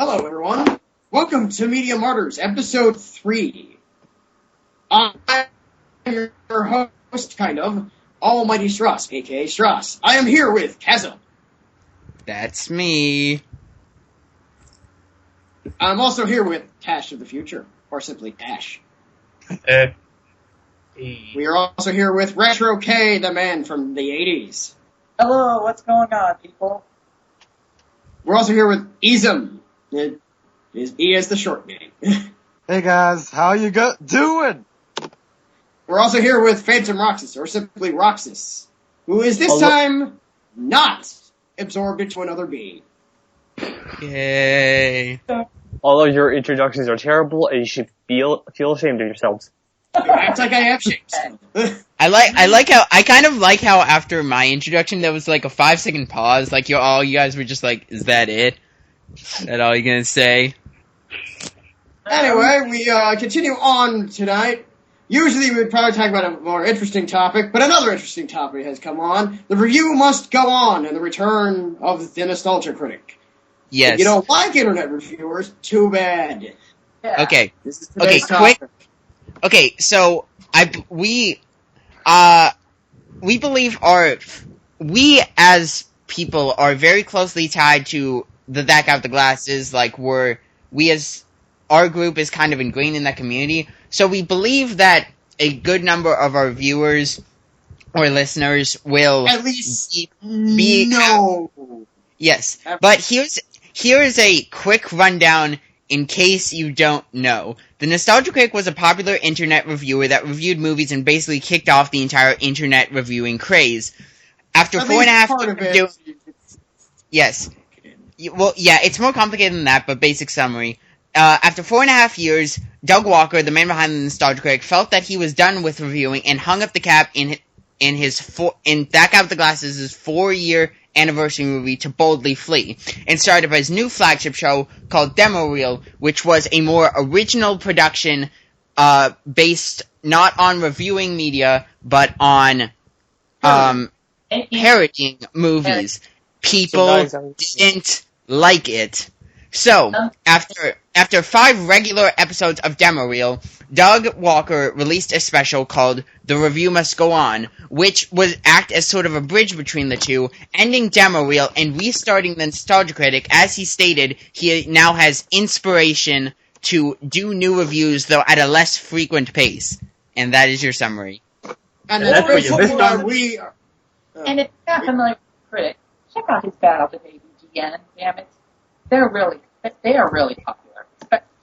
Hello, everyone. Welcome to Media Martyrs, Episode 3. I'm your host, Almighty Strauss, a.k.a. Strauss. I am here with Kazza. That's me. I'm also here with Tash of the Future, or simply Tash. We are also here with Retro K, the man from the 80s. Hello, what's going on, people? We're also here with Izum. E is the short name. Hey guys, how you doing? We're also here with Phantom Roxas, or simply Roxas, who is this time not absorbed into another being. Yay. All of your introductions are terrible, and you should feel ashamed of yourselves. You act like I have shapes. I kind of like how after my introduction there was like a 5-second pause, like you guys were just like, is that it? Is that all you're gonna say? Anyway, we continue on tonight. Usually we would probably talk about a more interesting topic, but another interesting topic has come on. The review must go on, and the return of the Nostalgia Critic. Yes. If you don't like internet reviewers, too bad. Yeah. Okay. This is today's Quick. topic. Okay, so we believe we as people are very closely tied to the That Got the Glasses, like our group is kind of ingrained in that community. So we believe that a good number of our viewers or listeners will At least yes. But here's a quick rundown in case you don't know. The Nostalgia Critic was a popular internet reviewer that reviewed movies and basically kicked off the entire internet reviewing craze. After 4.5 years of yes. Well, yeah, it's more complicated than that, but basic summary. After 4.5 years, Doug Walker, the man behind the Nostalgia Critic, felt that he was done with reviewing and hung up the cap in That Got the Glasses' 4-year anniversary movie to boldly flee, and started up his new flagship show called Demo Reel, which was a more original production, based not on reviewing media, but on, parodying movies. People didn't like it. So, after 5 regular episodes of Demo Reel, Doug Walker released a special called The Review Must Go On, which would act as sort of a bridge between the two, ending Demo Reel and restarting the Nostalgia Critic. As he stated, he now has inspiration to do new reviews, though at a less frequent pace. And that is your summary. And that's why we are... And if you're not familiar with the Critic, check out his battle with AVGN, damn it. They are really popular.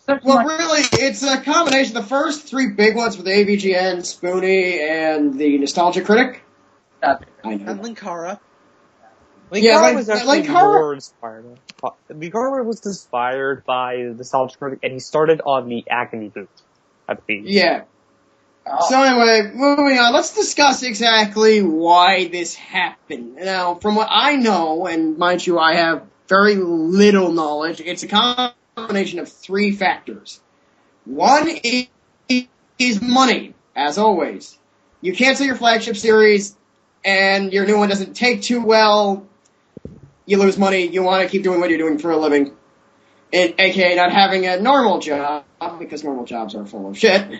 Really, it's a combination. The first 3 big ones with AVGN, Spoonie, and the Nostalgia Critic. I know. And Linkara. Linkara was actually more inspired. Linkara was inspired by the Nostalgia Critic, and he started on the Agony boot, I believe. Yeah. So anyway, moving on, let's discuss exactly why this happened. Now, from what I know, and mind you, I have very little knowledge, it's a combination of 3 factors. One is money, as always. You cancel your flagship series, and your new one doesn't take too well, you lose money, you want to keep doing what you're doing for a living. AKA not having a normal job, because normal jobs are full of shit.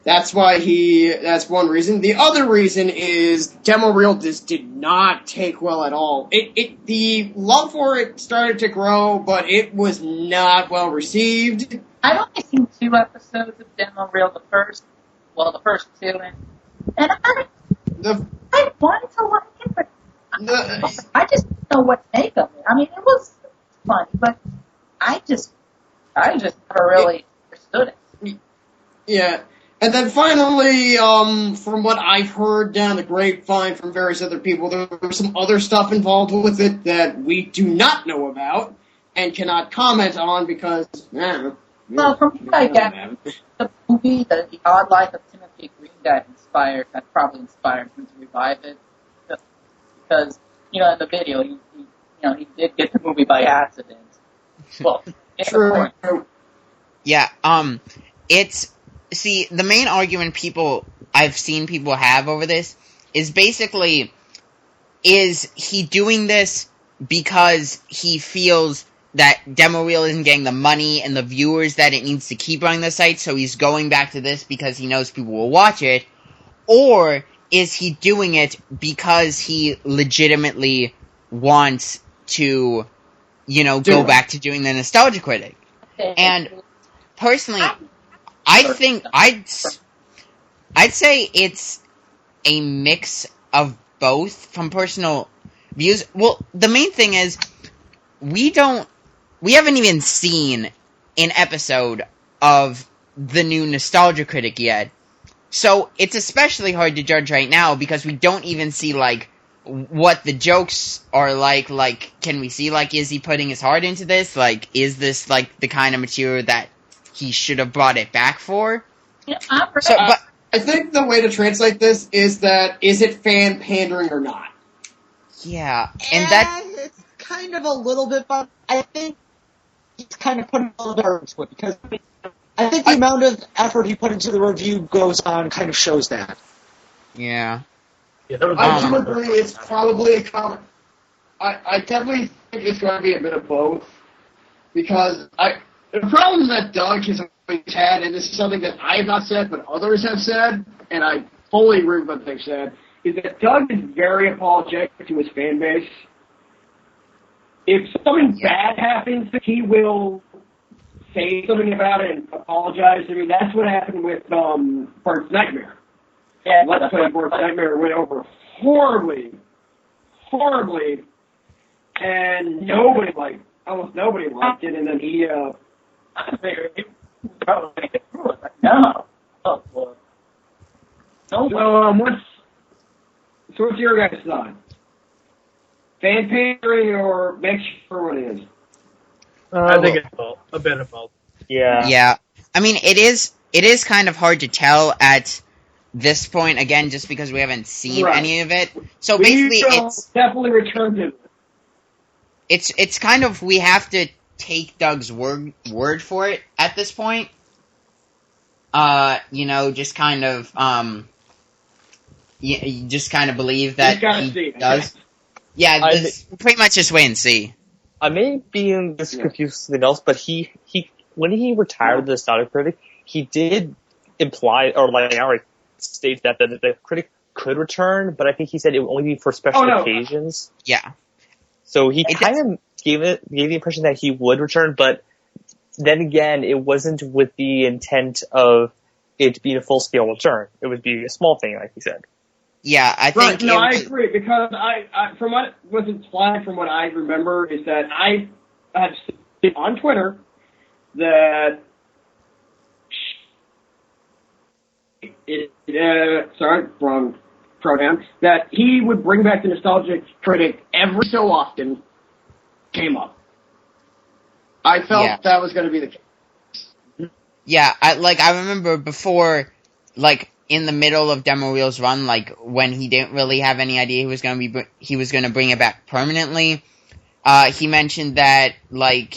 That's one reason. The other reason is Demo Reel just did not take well at all. The love for it started to grow, but it was not well received. I've only seen 2 episodes of Demo Reel, the first 2, and I wanted to like it, but I just didn't know what to make of it. I mean, it was funny, but I just never really understood it. Yeah. And then finally, from what I've heard down the grapevine from various other people, there was some other stuff involved with it that we do not know about and cannot comment on because, well, from what I get, the movie, The Odd Life of Timothy Green, that probably inspired him to revive it. Because, in the video, he did get the movie by accident. Well, true. Yeah, see, the main argument I've seen people have over this is basically, is he doing this because he feels that Demo Reel isn't getting the money and the viewers that it needs to keep running the site, so he's going back to this because he knows people will watch it? Or is he doing it because he legitimately wants to, go back to doing the Nostalgia Critic? And personally, I think I'd say it's a mix of both from personal views. Well, the main thing is we haven't even seen an episode of the new Nostalgia Critic yet. So it's especially hard to judge right now because we don't even see, what the jokes are like. Can we see, is he putting his heart into this? Is this, the kind of material that he should have brought it back for? Yeah, I think the way to translate this is it fan pandering or not? Yeah, and it's kind of a little bit, but I think he's kind of putting a little bit into it, because I think the amount of effort he put into the review goes on kind of shows that. Yeah. I do agree it's probably a comment. I definitely think it's going to be a bit of both, because the problem that Doug has always had, and this is something that I have not said, but others have said, and I fully agree with what they've said, is that Doug is very apologetic to his fan base. If something bad happens, he will say something about it and apologize. I mean, that's what happened with Bert's Nightmare. Yeah, Let's Play Bert's Nightmare went over horribly, and almost nobody liked it, and then he, I figured he probably make it through it. No. Oh, well. So what's your guys' thought? Fan pandering or make sure what it is? I think it's both. A bit of both. Yeah. Yeah. I mean, it is kind of hard to tell at this point, again, just because we haven't seen any of it. So basically, it's definitely returned to. It's kind of, we have to take Doug's word for it at this point. Just kind of you just kind of believe that he does. Yeah, pretty much just wait and see. I may be in this confused with something else, but he when he retired the Nostalgia Critic, he did imply, or outright state that the critic could return, but I think he said it would only be for special occasions. Yeah. So he kind of gave the impression that he would return, but then again, it wasn't with the intent of it being a full-scale return. It would be a small thing, like he said. Yeah, I think... Right, no, I agree, because I from what was implied from what I remember is that I had seen on Twitter that sorry, wrong pronoun, that he would bring back the Nostalgia Critic every so often came up. I felt that was going to be the case. Yeah, I remember before, in the middle of Demo Reel's run, when he didn't really have any idea he was going to bring it back permanently, he mentioned that, when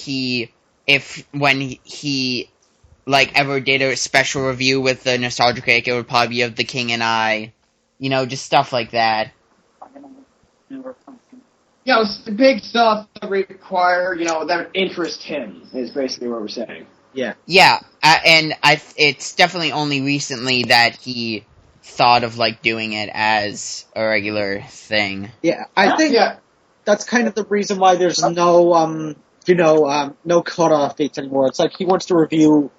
he ever did a special review with the Nostalgia Critic, it would probably be of The King and I, just stuff like that. Yeah, it's the big stuff that require, that interest him, is basically what we're saying. Yeah. Yeah, and it's definitely only recently that he thought of, doing it as a regular thing. Yeah, I think that's kind of the reason why there's no, no cutoff dates anymore. It's he wants to review,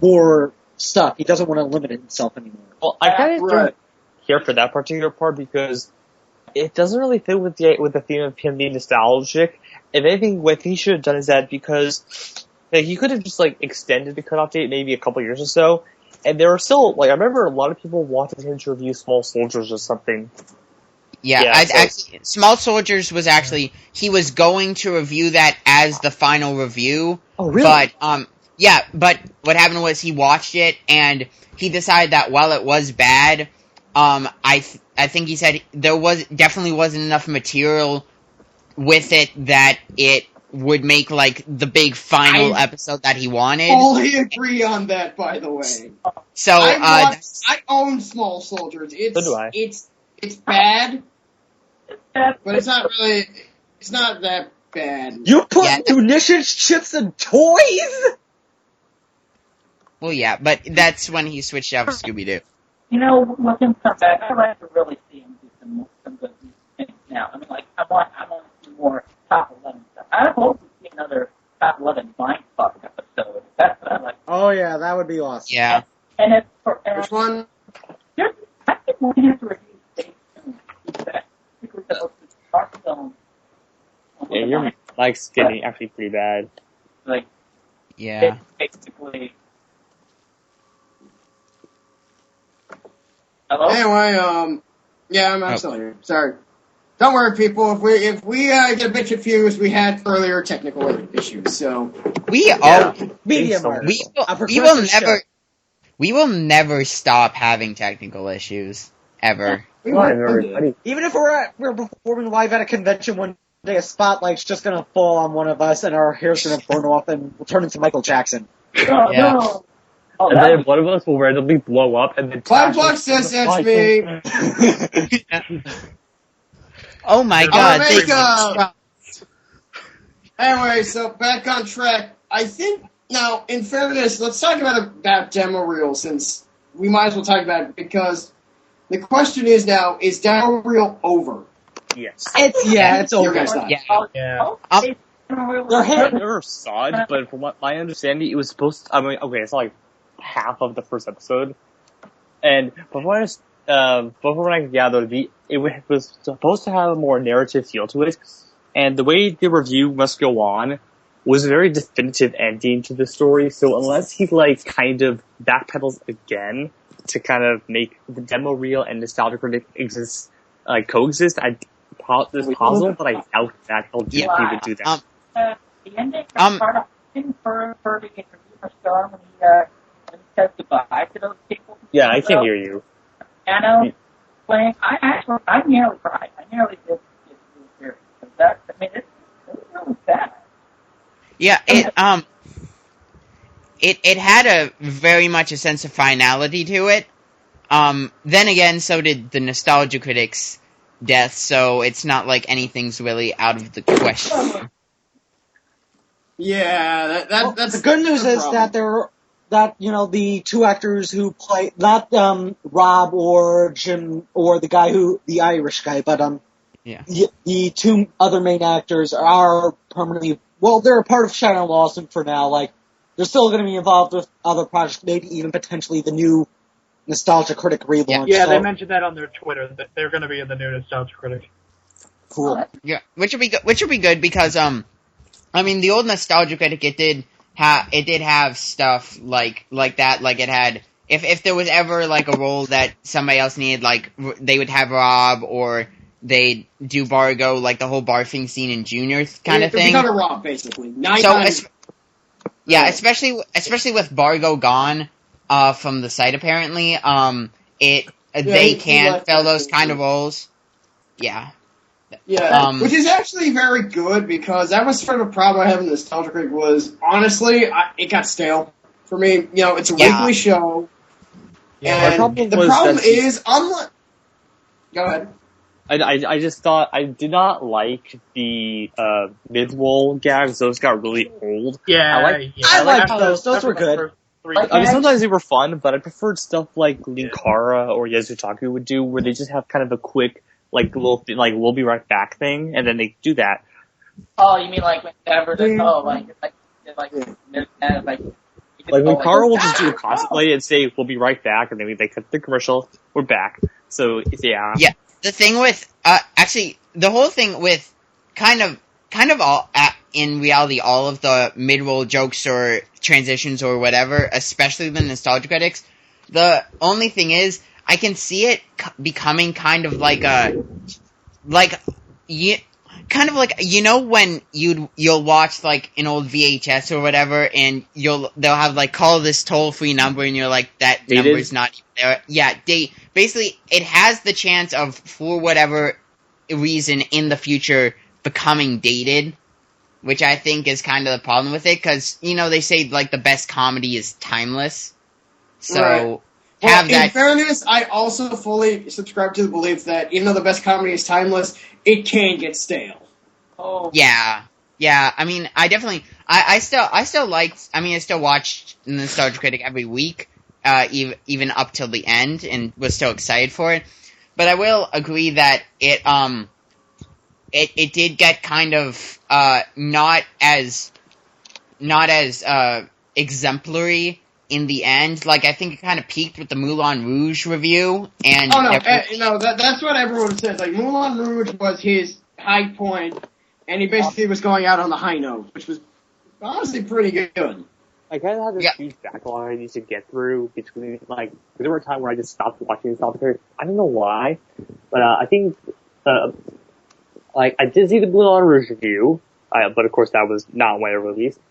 more stuff. He doesn't want to limit himself anymore. Well, I kind of don't care for that particular part because it doesn't really fit with the theme of him being nostalgic. If anything, what he should have done is that because he could have just extended the cutoff date maybe a couple years or so, and there were still I remember a lot of people wanted him to review Small Soldiers or something. Actually, Small Soldiers was actually, he was going to review that as the final review. Oh, really? But but what happened was he watched it and he decided that while it was bad, I think he said there definitely wasn't enough material with it that it would make the big final episode that he wanted. I fully agree on that, by the way. So I own Small Soldiers. So do I. It's bad, but it's not really. It's not that bad. You put munitions, chips, and toys? Well, yeah, but that's when he switched out of Scooby-Doo. You know, with him come back, I'd like to really see him do some good things now. I mean, like, I want to see more top 11 stuff. I hope we see another top 11 Mindfuck episode. That's what I like. Oh, yeah, that would be awesome. Yeah. And it's for... Which one? I think we're going to have to review Space soon. Particularly the Hearthstone. Yeah, your mic's getting actually pretty bad. Like, Yeah. basically... Hello? Anyway, yeah, I'm still here. Sorry. Don't worry, people. If we get a bit confused, we had earlier technical issues. So Media Martyrs. We will never stop having technical issues ever. Even if we're performing live at a convention one day, a spotlight's just gonna fall on one of us, and our hair's gonna burn off, and we'll turn into Michael Jackson. Oh, Yeah. no. Oh, And then one of us will randomly blow up, and then... Buck says that's me. Oh my god. Anyway, so back on track. I think, now, in fairness, let's talk about demo reel, since we might as well talk about it, because the question is now, is demo reel over? Yes. It's over. Yeah. I never saw it, but from what my understanding, it was supposed to... I mean, okay, it's like half of the first episode. And before I gathered, it was supposed to have a more narrative feel to it. And the way the review must go on was a very definitive ending to the story. So unless he, like, kind of backpedals again to kind of make the demo reel and Nostalgia Critic coexist, it's possible, but I doubt that he'll even do that. The ending for the interview for Star when he says goodbye to those people. Yeah, I can hear you. Piano playing. I nearly cried. I nearly did hear it. That, I mean, it's really sad. Yeah, it had a very much a sense of finality to it. Then again, so did the Nostalgia Critic's death, so it's not like anything's really out of the question. Yeah, that's the good news is that the two actors who play, not Rob or Jim or the Irish guy, but the two other main actors are permanently, they're a part of Shadow Lawson for now. Like, they're still going to be involved with other projects, maybe even potentially the new Nostalgia Critic relaunch. Yeah, they mentioned that on their Twitter, that they're going to be in the new Nostalgia Critic. Cool. Yeah, which would be good because I mean, the old Nostalgia Critic, it did have stuff like that. Like, it had, if there was ever, like, a role that somebody else needed, like, they would have Rob, or they'd do Bargo, like, the whole barfing scene in Junior kind of thing. It's kind of Rob, basically. Especially with Bargo gone, from the site, apparently, they can fill those kind of roles. Yeah. Yeah, which is actually very good, because that was sort of a problem I have in Nostalgia Critic was, honestly, it got stale for me. You know, it's a weekly show. Yeah, and the problem is, unlike... Go ahead. I just thought, I did not like the mid-roll gags. Those got really old. Yeah, I liked those. Those were good. I mean, sometimes they were fun, but I preferred stuff like Linkara or Yezutake would do, where they just have kind of a quick, like, little thing, like, we'll be right back thing, and then they do that. Oh, you mean like whenever like when Carl will just do a cosplay and say, we'll be right back, and then they cut the commercial, we're back. So, yeah. Yeah, the thing with, actually, the whole thing with kind of all, in reality, all of the mid-roll jokes or transitions or whatever, especially the Nostalgia Critics, the only thing is, I can see it becoming kind of like you know when you'll watch like an old VHS or whatever, and they'll have like, call this toll-free number, and you're like, that number's not even there. Yeah, basically it has the chance of, for whatever reason in the future, becoming dated, which I think is kind of the problem with it, because, you know, they say like the best comedy is timeless, so. Right. In fairness, I also fully subscribe to the belief that even though the best comedy is timeless, it can get stale. Oh. Yeah. Yeah, I mean, I still watched the Nostalgia Critic every week, even up till the end, and was still excited for it. But I will agree that it did get kind of, not as exemplary in the end. Like, I think it kind of peaked with the Moulin Rouge review, and... Oh, no, that's what everyone says. Like, Moulin Rouge was his high point, and he basically was going out on the high note, which was honestly pretty good. I kind of had this huge backlog I need to get through between, like, there were a time where I just stopped watching Nostalgia Critic. I don't know why, but I think, I did see the Moulin Rouge review, but of course that was not when it released.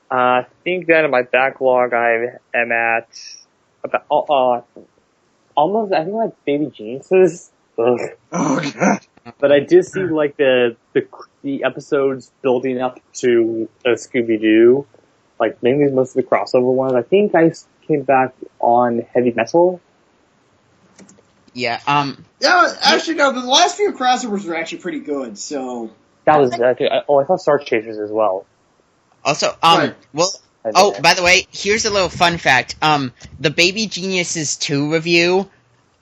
I think that in my backlog I am at about, almost, I think like Baby Geniuses. Ugh. Oh god. But I did see like the episodes building up to Scooby-Doo, like mainly most of the crossover ones. I think I came back on Heavy Metal. Yeah, Yeah, actually, no, the last few crossovers were actually pretty good, so... That was, I thought Star Chasers as well. Also, Right. well, oh, by the way, here's a little fun fact. The Baby Geniuses 2 review,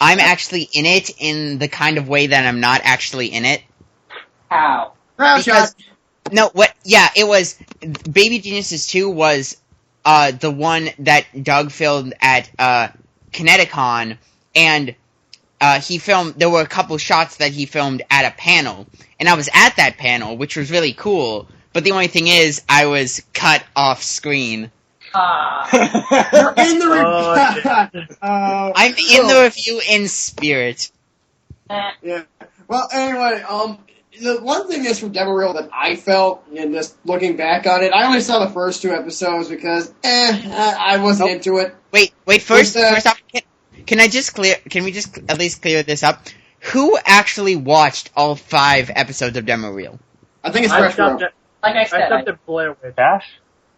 I'm actually in it in the kind of way that I'm not actually in it. How? Because, it was, Baby Geniuses 2 was, the one that Doug filmed at, Kineticon, and, there were a couple shots that he filmed at a panel, and I was at that panel, which was really cool, but the only thing is, I was cut off screen. you're in the review. I'm in the review in spirit. Yeah. Well, anyway, the one thing is from Demo Reel that I felt, and just looking back on it, I only saw the first 2 episodes because, I wasn't into it. Wait, first off, can we just at least clear this up? Who actually watched all 5 episodes of Demo Reel? I think it's I Fresh stopped Row. at, Like I said, I stopped at Blair Witch. Dash?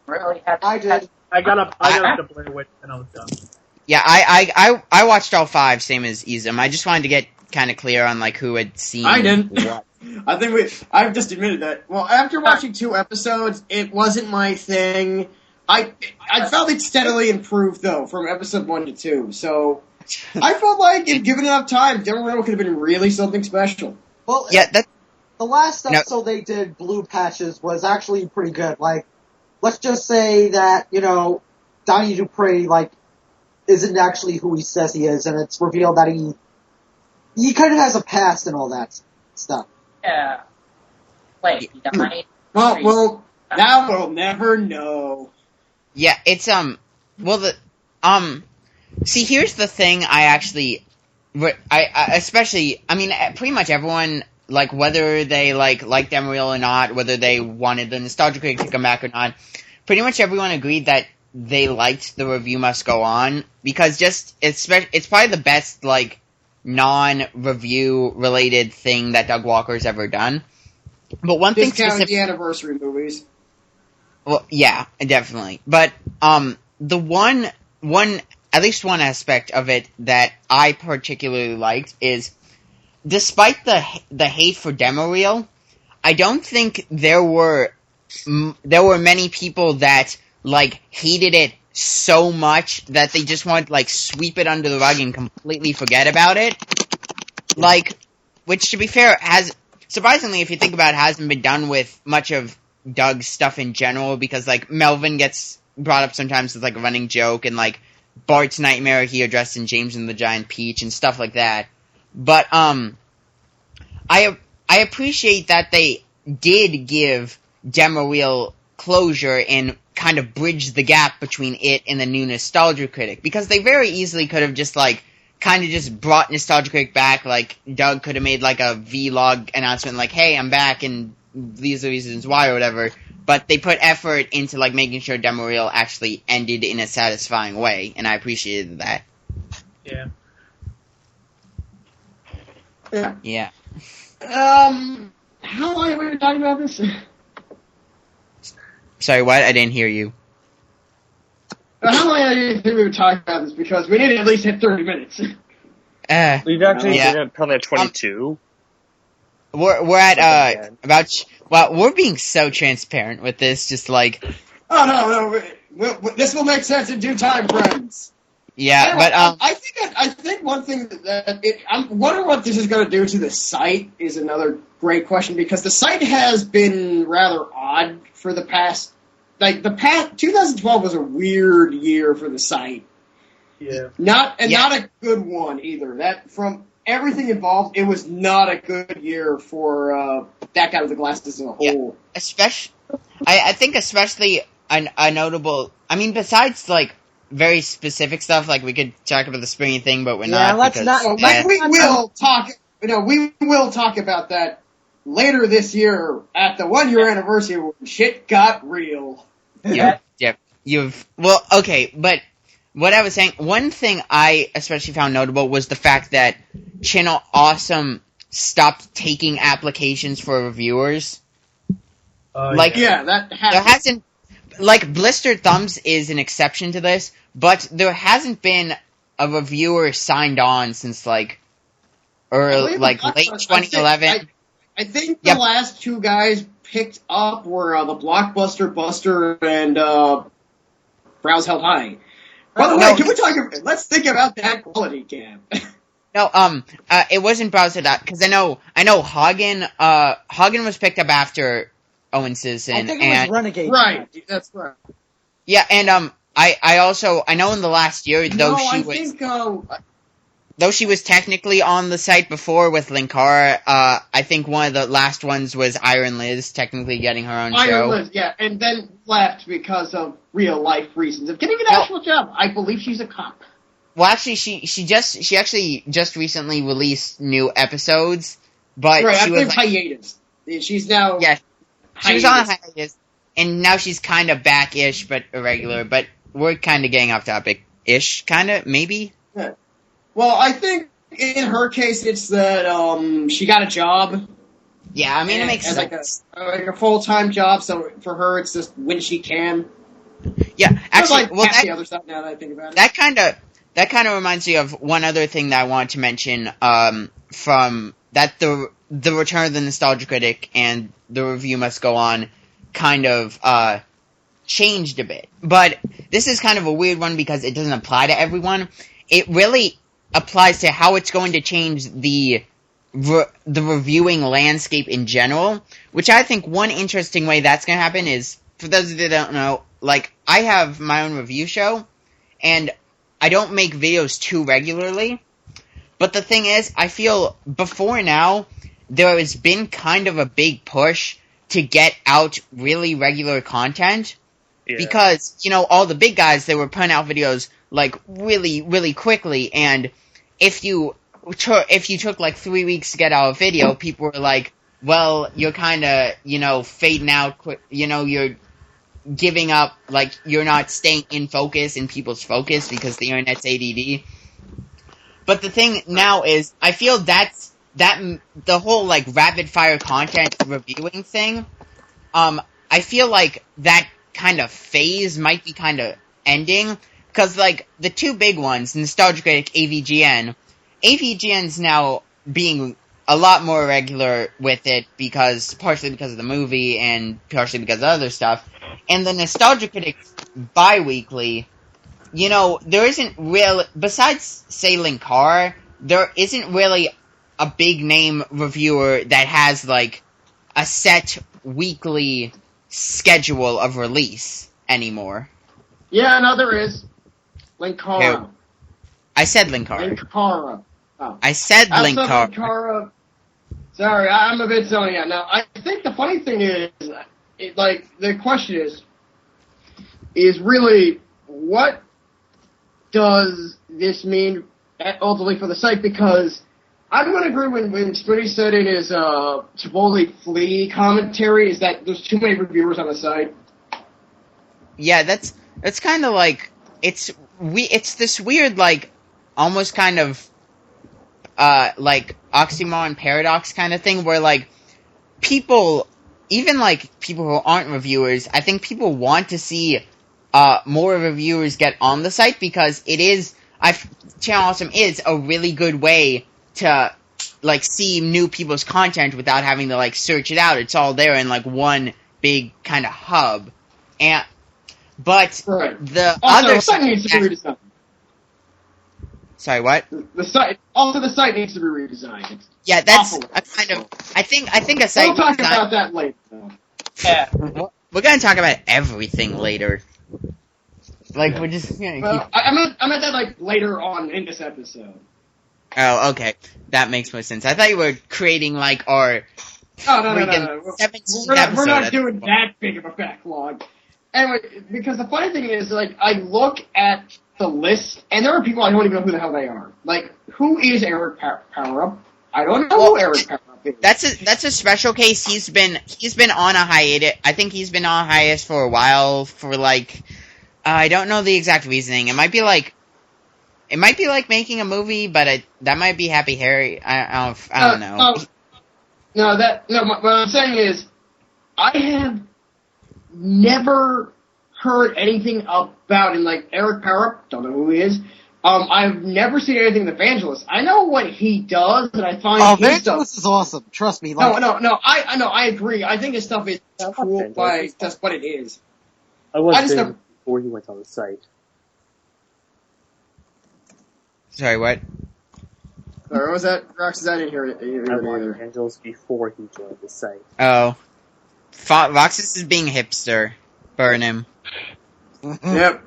really had I did. I got up to Blair Witch and I was done. Yeah, I watched all 5, same as Izum. I just wanted to get kind of clear on like who had seen I didn't. what. I've just admitted that. Well, after watching 2 episodes, it wasn't my thing. I felt it steadily improved though from episode 1 to 2. So I felt like if given enough time, Demo Reel could have been really something special. Well, Yeah, that the last episode they did, Blue Patches, was actually pretty good. Like, let's just say that, Donnie Dupree, isn't actually who he says he is, and it's revealed that he kind of has a past and all that stuff. Yeah. Wait, you died? Well, now we'll never know. Yeah, it's see, here's the thing. I mean, pretty much everyone, like, whether they like Demo Reel or not, whether they wanted the Nostalgia Critic to come back or not, pretty much everyone agreed that they liked the Review Must Go On, because it's probably the best, like, non-review related thing that Doug Walker's ever done. But one thing Discounting the anniversary movies. Well, yeah, definitely. But, the one, at least one aspect of it that I particularly liked is, despite the hate for Demo Reel, I don't think there were many people that, like, hated it so much that they just wanted to, like, sweep it under the rug and completely forget about it. Like, which, to be fair, surprisingly, if you think about it, hasn't been done with much of Doug's stuff in general, because, like, Melvin gets brought up sometimes as, like, a running joke, and, like, Bart's Nightmare here dressed in James and the Giant Peach and stuff like that. But, I appreciate that they did give Demo Reel closure and kind of bridge the gap between it and the new Nostalgia Critic, because they very easily could have just, like, kind of just brought Nostalgia Critic back. Like, Doug could have made, like, a vlog announcement, like, hey, I'm back, and these are the reasons why, or whatever. But they put effort into, like, making sure Demo Reel actually ended in a satisfying way, and I appreciated that. Yeah. Yeah. How long have we been talking about this? Sorry, what? I didn't hear you. How long do you think we were talking about this? Because we need to at least hit 30 minutes. We've actually Yeah. been probably at 22. we're at well, we're being so transparent with this, just like. Oh no, this will make sense in due time, friends. Yeah, anyway, but I think one thing I'm wondering what this is going to do to the site is another great question, because the site has been rather odd for the past 2012 was a weird year for the site. Yeah. Not a good one either. That from everything involved, it was not a good year for that guy with the glasses as a whole. Yeah, I think especially a notable. I mean, besides like very specific stuff, like we could talk about the spring thing, but we're not. Let's because, not. We will talk. We will talk about that later this year at the 1 year anniversary when shit got real. Yeah. Okay, but what I was saying, one thing I especially found notable was the fact that Channel Awesome stopped taking applications for reviewers. That happened. There hasn't, like, Blistered Thumbs is an exception to this, but there hasn't been a reviewer signed on since late 2011. I think the last two guys picked up were the Blockbuster Buster and Browse Held High. By the way, can we talk? Let's think about that quality gap. No, it wasn't Browse Held High, because I know Hagen was picked up after Owen Citizen. I think it was Renegade. Right, that's right. Yeah, and I know in the last year, though she was technically on the site before with Linkara, I think one of the last ones was Iron Liz technically getting her own show. Iron Liz, yeah, and then left because of real life reasons of getting an actual job. I believe she's a cop. Well, actually, she actually just recently released new episodes, but right, she was hiatus. She's now she was on a hiatus, and now she's kind of back-ish, but irregular. But we're kind of getting off topic-ish, kind of maybe. Yeah. Well, I think in her case, it's that she got a job. Yeah, I mean, it makes sense. Like a full-time job, so for her, it's just when she can. Yeah, actually, the other stuff now that I think about it. That kind of reminds me of one other thing that I wanted to mention. From that, the Return of the Nostalgia Critic and the Review Must Go On kind of changed a bit. But this is kind of a weird one because it doesn't apply to everyone. It really applies to how it's going to change the reviewing landscape in general, which I think one interesting way that's going to happen is, for those that don't know, like, I have my own review show, and I don't make videos too regularly, but the thing is, I feel before now, there has been kind of a big push to get out really regular content, because, all the big guys, they were putting out videos, like, really, really quickly, and if you took like 3 weeks to get out a video, people were like, well, you're kind of, fading out, you're giving up, like, you're not staying in focus, in people's focus, because the internet's ADD. But the thing now is, I feel that the whole, like, rapid-fire content reviewing thing, I feel like that kind of phase might be kind of ending, because, like, the two big ones, Nostalgia Critic, AVGN's now being a lot more regular with it, partially because of the movie, and partially because of other stuff, and the Nostalgia Critic bi-weekly, there isn't really, besides, say, Linkara, there isn't really a big name reviewer that has, like, a set weekly schedule of release anymore. Yeah, no, there is. Linkara. I said Linkara. Linkara. Oh. I said Linkara. Linkara. Sorry, I'm a bit zoning out. Now, I think the funny thing is, the question is really, what does this mean ultimately for the site? Because I'm going to agree when Spoonie said in his Chipotle Flea commentary is that there's too many reviewers on the site. Yeah, that's kind of like, it's this weird, like, almost kind of, like, oxymoron paradox kind of thing, where, like, people, even, like, people who aren't reviewers, I think people want to see, more reviewers get on the site, because it is, Channel Awesome is a really good way to like see new people's content without having to like search it out. It's all there in like one big kind of hub. But the also, other the site needs to be redesigned. Sorry, what? The site needs to be redesigned. Yeah, that's a kind of. I think a site. We'll talk about that later. Though. Yeah. We're gonna talk about everything later. Like we're just gonna keep. I meant that like later on in this episode. Oh, okay, that makes more sense. I thought you were creating like our. Oh no. 17th We're not doing that big of a backlog. Anyway, because the funny thing is, like, I look at the list, and there are people I don't even know who the hell they are. Like, who is Eric Powerup? I don't know who Eric Powerup is. That's a special case. He's been on a hiatus. I think he's been on a hiatus for a while. For like, I don't know the exact reasoning. It might be like making a movie, but that might be Happy Harry. I don't know. What I'm saying is, I have never heard anything about him, like Eric Powerup, don't know who he is. I've never seen anything with Evangelist. I know what he does, and I find his stuff... Evangelist is awesome, trust me. Like... No, I agree. I think his stuff is cool by just what it is. I was there before he went on the site. Sorry, what? Sorry, what was that? Roxas, I didn't hear it I watched either. Evangelist before he joined the site. Oh. Roxas is being a hipster. Burn him. Yep.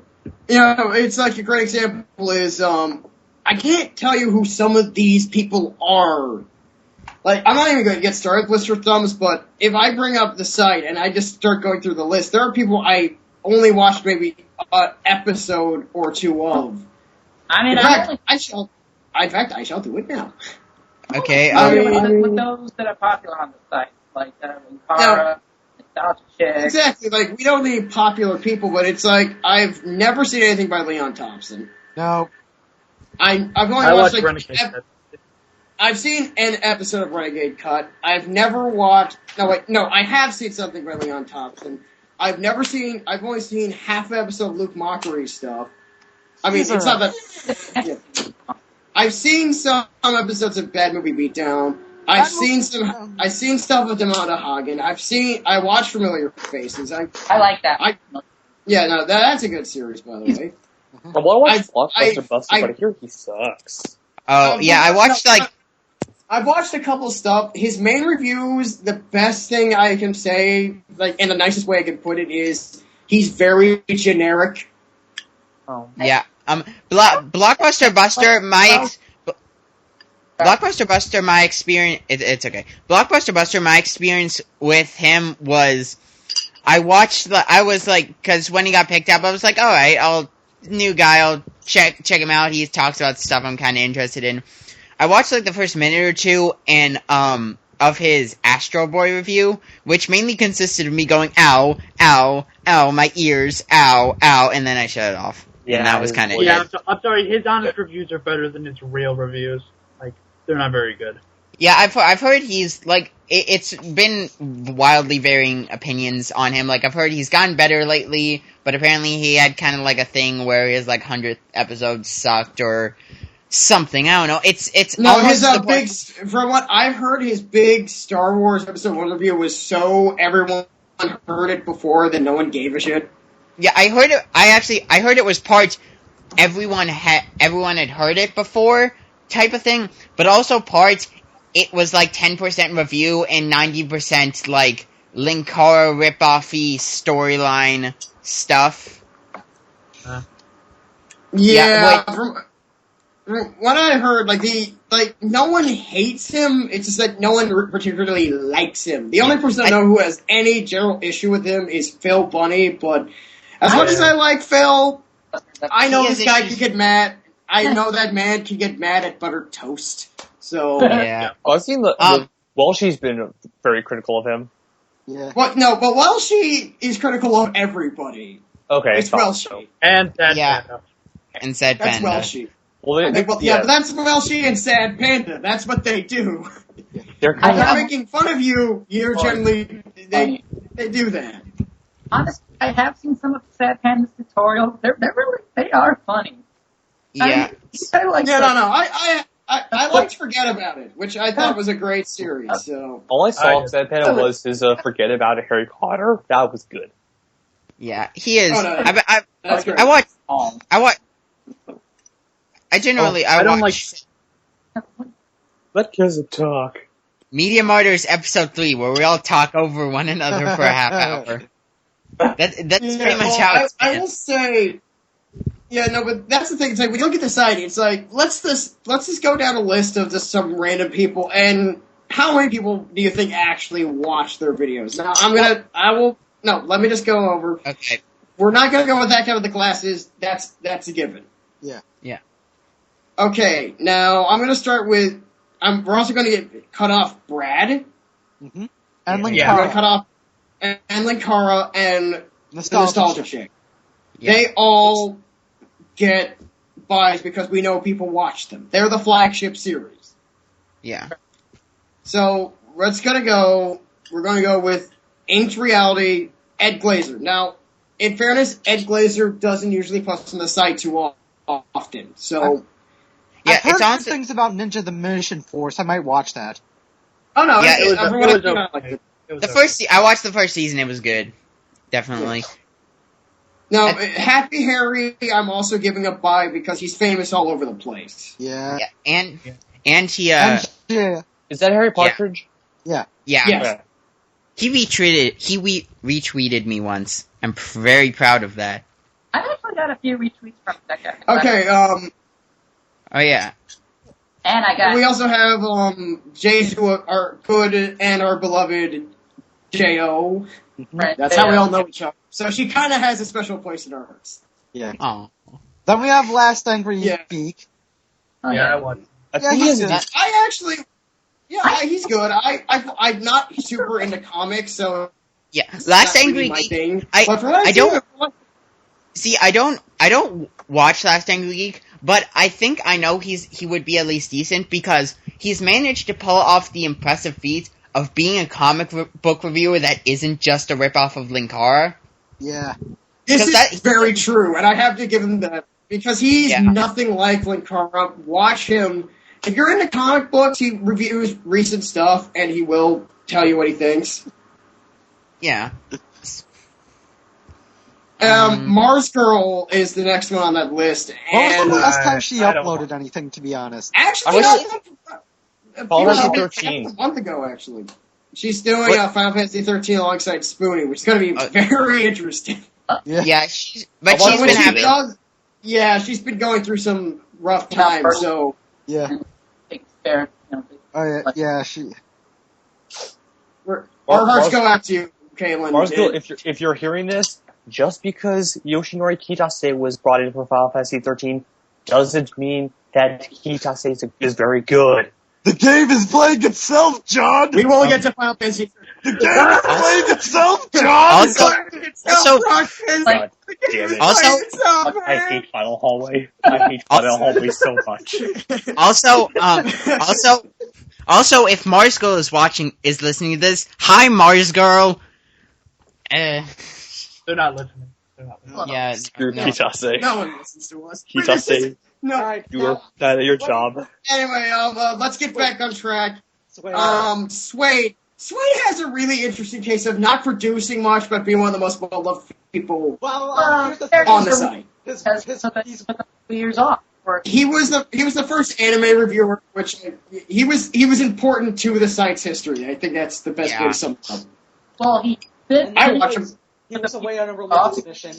You know, it's like a great example is, I can't tell you who some of these people are. Like, I'm not even going to get started with Mr. Thumbs, but if I bring up the site and I just start going through the list, there are people I only watched maybe an episode or two of. I mean, I shall do it now. Okay. With those that are popular on the site, like Linkara, Nostalgia Critic. Exactly, like, we don't need popular people, but it's like, I've never seen anything by Leon Thompson. No. I've only watched, like, Renegade. I've seen an episode of Renegade Cut. I've never watched... No, I have seen something by Leon Thompson. I've only seen half an episode of Luke Mockery stuff. I mean, it's not that... Yeah. I've seen some episodes of Bad Movie Beatdown. I've seen stuff with Demanda Hagen. I watched Familiar Faces. I like that. That's a good series, by the way. I want to watch Blockbuster Buster, but I hear he sucks. Oh, yeah, I've watched a couple stuff. His main reviews, the best thing I can say, like, in the nicest way I can put it, is he's very generic. Oh. Yeah. Blockbuster Buster, Blockbuster Buster, my experience... It's okay. Blockbuster Buster, my experience with him was... I was like... Because when he got picked up, I was like, alright, new guy, I'll check him out. He talks about stuff I'm kind of interested in. I watched, like, the first minute or two, and, of his Astro Boy review, which mainly consisted of me going, ow, ow, ow, my ears, ow, ow, and then I shut it off. Yeah, and that was kind of it. I'm sorry, his honest reviews are better than his real reviews. Like, they're not very good. Yeah, I've heard he's, like, it's been wildly varying opinions on him. Like, I've heard he's gotten better lately, but apparently he had kind of, like, a thing where his, like, 100th episode sucked, or something. I don't know. It's no, his from what I've heard, his big Star Wars episode 1 review was so everyone heard it before that no one gave a shit. Yeah, I heard it. I heard it was part everyone had heard it before type of thing, but also part it was like 10% review and 90% like Linkara rip-offy storyline stuff. From what I heard, no one hates him. It's just that no one particularly likes him. The only person I know who has any general issue with him is Phil Bunny. But as much as I like Phil, I know this guy can get mad. I know that man can get mad at buttered toast. So yeah, I've seen Walshy's been very critical of him. Yeah. But Welshie is critical of everybody. Okay, it's Welshie and Panda. And Sad Panda. That's Welshie. Well, but that's Welshie and Sad Panda. That's what they do. They're making fun of you. You're generally they do that. Honestly, I have seen some of the Sad Panda's tutorials. They are funny. Yeah. I like. Yeah, no. I liked Forget About It, which I thought was a great series. So All I saw of that panel was his Forget About It Harry Potter. That was good. Yeah, he is. Oh, no, that's great. I watch. Let kids talk. Media Martyrs episode 3, where we all talk over one another for a half hour. That's pretty much how it's been. I will say, yeah, no, but that's the thing. It's like we look at the site. It's like let's just go down a list of just some random people, and how many people do you think actually watch their videos? Now let me just go over. Okay. We're not gonna go with that guy with the glasses. That's a given. Yeah. Yeah. Okay, now I'm gonna start with. We're also gonna get cut off Brad. Mm-hmm. And Linkara. We're gonna cut off and Linkara and the Nostalgia Chick. Yeah. They all get buys because we know people watch them. They're the flagship series. Yeah. So we're gonna go with Inked Reality, Ed Glazer. Now, in fairness, Ed Glazer doesn't usually post on the site too often. So I've heard some things about Ninja the Mission Force. I might watch that. Oh no, yeah, I watched the first season. It was good, definitely. Yeah. Now, Happy Harry, I'm also giving a buy because he's famous all over the place. Yeah. And he Is that Harry Partridge? Yeah. Yes. He retweeted me once. I'm very proud of that. I actually got a few retweets from that guy. Okay. Oh yeah. And I got. We also have Jay's our good and our beloved Jo. Right, That's how we all know each other. So she kind of has a special place in our hearts. Yeah. Oh. Then we have Last Angry Geek. Oh, Yeah, I won. He's good. He's good. I'm not super into comics, so Yeah. Last Angry Geek. I don't watch Last Angry Geek, but I think I know he would be at least decent because he's managed to pull off the impressive feat of being a comic book reviewer that isn't just a ripoff of Linkara. Yeah. This is very true, and I have to give him that because he's nothing like Linkara. Watch him. If you're into comic books, he reviews recent stuff, and he will tell you what he thinks. Yeah. Mars Girl is the next one on that list. When was the last time she uploaded anything, to be honest? Actually, Final Fantasy 13. A month ago, actually. She's doing Final Fantasy 13 alongside Spoonie, which is going to be very interesting. She's been having... she's been going through some rough times, so... Yeah. Fair. Our hearts go out to you, Kaylin. Mars Girl, if you're hearing this, just because Yoshinori Kitase was brought in for Final Fantasy 13 doesn't mean that Kitase is very good. The game is playing itself, John! We won't get to Final Fantasy 13. The game is playing itself, John! I hate Final Hallway. I hate Final Hallway so much. Also, if Mars Girl is listening to this, hi Mars Girl. They're not listening. Yeah, Screw Kitase. No one listens to us. Kitase, no. you're bad at your job. Anyway, let's get back on track. Suede has a really interesting case of not producing much, but being one of the most well-loved people on the site. He's 2 years off. He was the first anime reviewer, which he was important to the site's history. I think that's the best way to sum it up. Well, I watch him. He was away on a religious mission.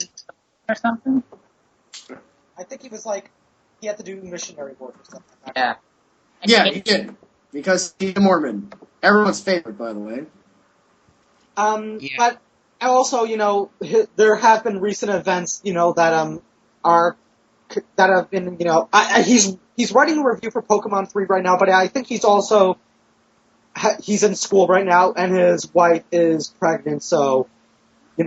Or something? I think he had to do missionary work or something. Yeah. Yeah, he did. Because he's a Mormon. Everyone's favorite, by the way. But also, there have been recent events, that have been, he's writing a review for Pokemon 3 right now, but I think he's in school right now, and his wife is pregnant, so,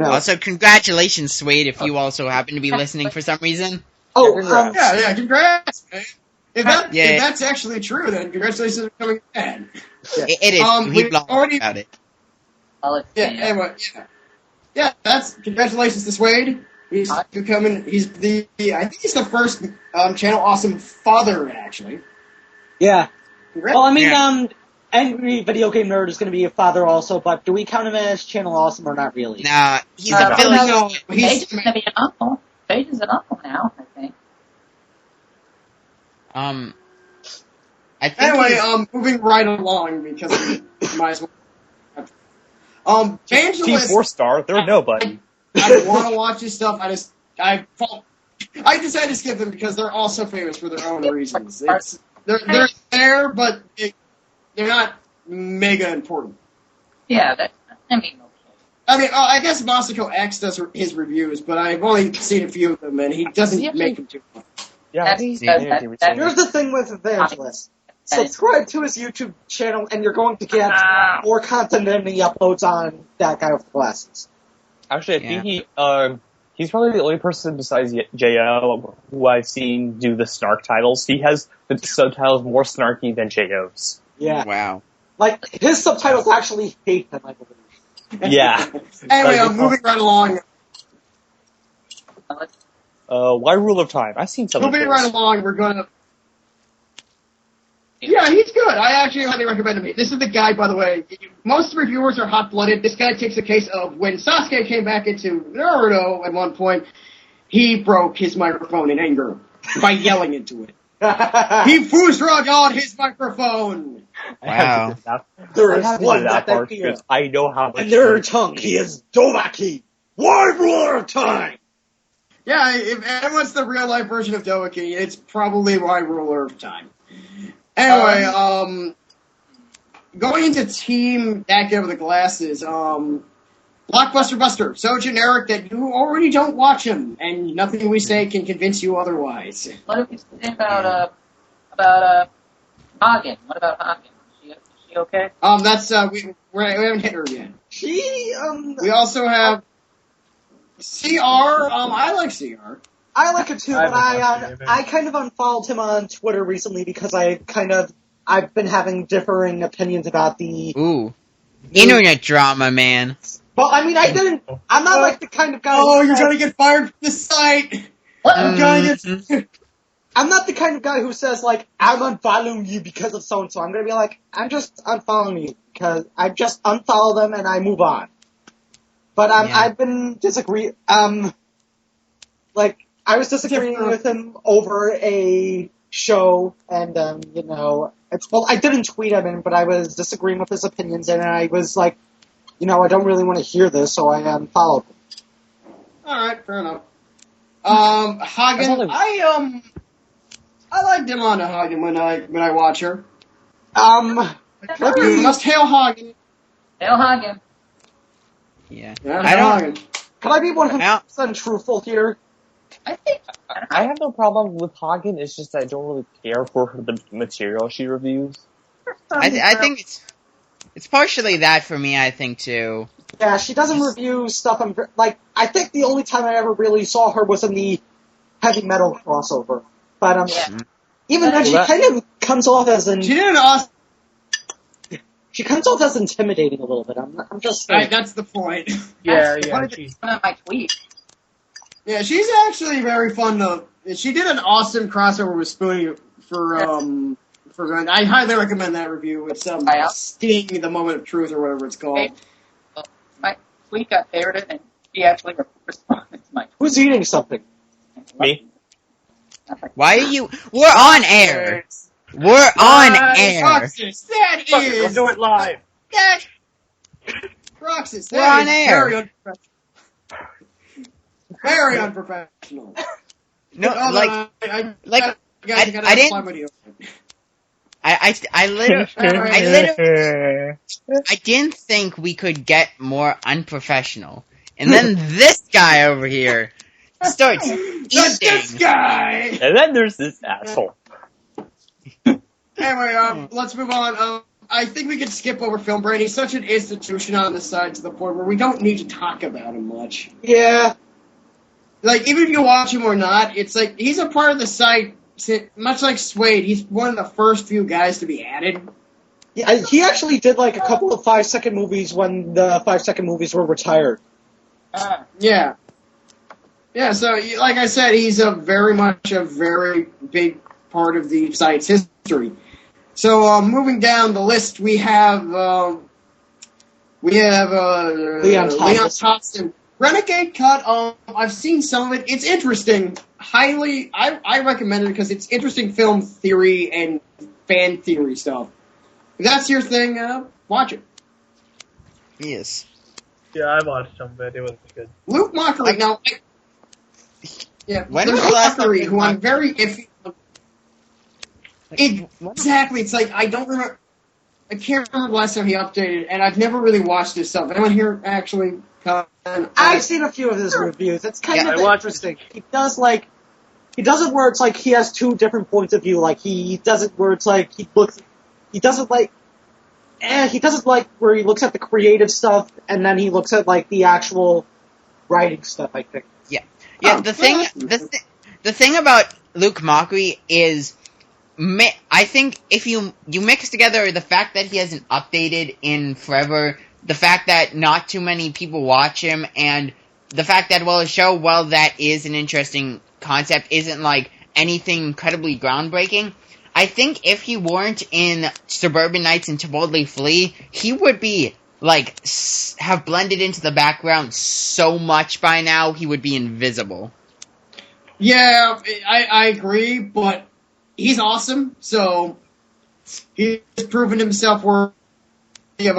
Also, congratulations, Suede, if you also happen to be listening for some reason. Oh, congrats, man. If that's actually true, then congratulations are coming in. It is. We blogged about it. Anyway, that's congratulations to Suede. He's becoming. I think he's the first Channel Awesome father, actually. Yeah. Well, I mean, Yeah. Angry Video Game Nerd is going to be a father also, but do we count him as Channel Awesome or not really? Nah, he's No. affiliated. No, Paige is going to be an uncle. Paige is an uncle now, I think. I think Anyway, moving right along because we might as well. Team Vangelis, 4-star, they're nobody. I want to watch his stuff. I decided to skip them because they're also famous for their own reasons. They're there, but they're not mega important. Yeah, okay. I guess Masako X does his reviews, but I've only seen a few of them, and he doesn't make them too much. Yeah, Here's Here's the thing with Evangelist. Subscribe to his YouTube channel, and you're going to get more content than he uploads on that guy with glasses. Actually, I think he's probably the only person besides JO who I've seen do the snark titles. He has the subtitles more snarky than JO's. Yeah. Wow. Like, his subtitles actually hate him, I believe. Yeah. Anyway, I'm moving right along. Why Rule of Time? I've seen some of Moving those. right along, we're gonna... Yeah, he's good. I actually highly recommend him. This is the guy, by the way. Most reviewers are hot-blooded. This guy takes a case of when Sasuke came back into Naruto at one point, he broke his microphone in anger by yelling into it. He foosrug on his microphone! Wow. There I is have to one do that that part fear. because I know how much. And their tongue, he is Dovaki. Why Ruler of Time? Yeah, if anyone's the real-life version of Doaki, it's probably my Ruler of Time. Anyway, going into Team That Guy with the Glasses, Blockbuster Buster, so generic that you already don't watch him, and nothing we say can convince you otherwise. What do we say about Hagen? What about Hagen? Is she okay? That's, we haven't hit her yet. She, We also have CR, I like CR. I like it too, I but haven't watched it, I kind of unfollowed him on Twitter recently because I've been having differing opinions about the... Ooh. Internet drama, man. Well, I mean, I'm not like the kind of guy Oh, who you're says, gonna get fired from the site! What? You're gonna get... I'm not the kind of guy who says, like, I'm unfollowing you because of so-and-so. I'm gonna be like, I'm just unfollowing you because I just unfollow them and I move on. But I've been disagreeing, I was disagreeing with him over a show, and, I didn't tweet at him, but I was disagreeing with his opinions, and I was like, I don't really want to hear this, so I unfollowed him. Alright, fair enough. Hagen, I like Demanda Hagen when I watch her. You must hail Hagen. Hail Hagen. Yeah. Yeah, I don't. Hagen. Can I be 100% truthful here? I think. I have no problem with Hagen. It's just I don't really care for the material she reviews. I think it's partially that for me. I think too. Yeah, she doesn't review stuff. I think the only time I ever really saw her was in the heavy metal crossover. But even then, she kind of comes off as She did an awesome... She comes off as intimidating a little bit. I'm just saying. Right, that's the point. Yeah. One of my tweets. Yeah, she's actually very fun though. She did an awesome crossover with Spoonie for I highly recommend that review. It's Sting, the Moment of Truth, or whatever it's called. My tweet got favorited, and she actually responded to my tweet. Who's eating something? Me? Why are you? We're on air. We're on air. Roxas, that is... We'll do it live. That... Roxas, We're that on is air. very unprofessional. Very unprofessional. No, I didn't think we could get more unprofessional. And then this guy over here starts eating. This guy! And then there's this asshole. Anyway, let's move on. I think we could skip over Film Brain. He's such an institution on the side to the point where we don't need to talk about him much. Yeah. Like, even if you watch him or not, it's like, he's a part of the site, much like Suede, he's one of the first few guys to be added. Yeah, he actually did like a couple of 5-second movies when the 5-second movies were retired. Yeah. Yeah, so, like I said, he's very much a very big part of the site's history. So, moving down the list, we have Leon Thompson. Renegade Cut, I've seen some of it. It's interesting. I recommend it because it's interesting film theory and fan theory stuff. If that's your thing, watch it. Yes. Yeah, I watched some of it. It was good. Luke Mockery, When there's was the last time Mockery, Luke who I'm Mockery- very iffy. Exactly, it's like, I don't remember, I can't remember the last time he updated, and I've never really watched his stuff. Anyone here actually? I've seen a few of his reviews. It's kind Yeah, of I watched interesting. He does it where it's like he has two different points of view. Like he does it where it's like he doesn't like where he looks at the creative stuff and then he looks at like the actual writing stuff, I think. Yeah. Oh, The thing about Luke Mockery is, I think if you mix together the fact that he hasn't updated in forever, the fact that not too many people watch him, and the fact that, a show, that is an interesting concept, isn't like anything incredibly groundbreaking. I think if he weren't in Suburban Nights and To Boldly Flee, he would be, have blended into the background so much by now, he would be invisible. Yeah, I agree, but he's awesome, so he's proven himself worthy of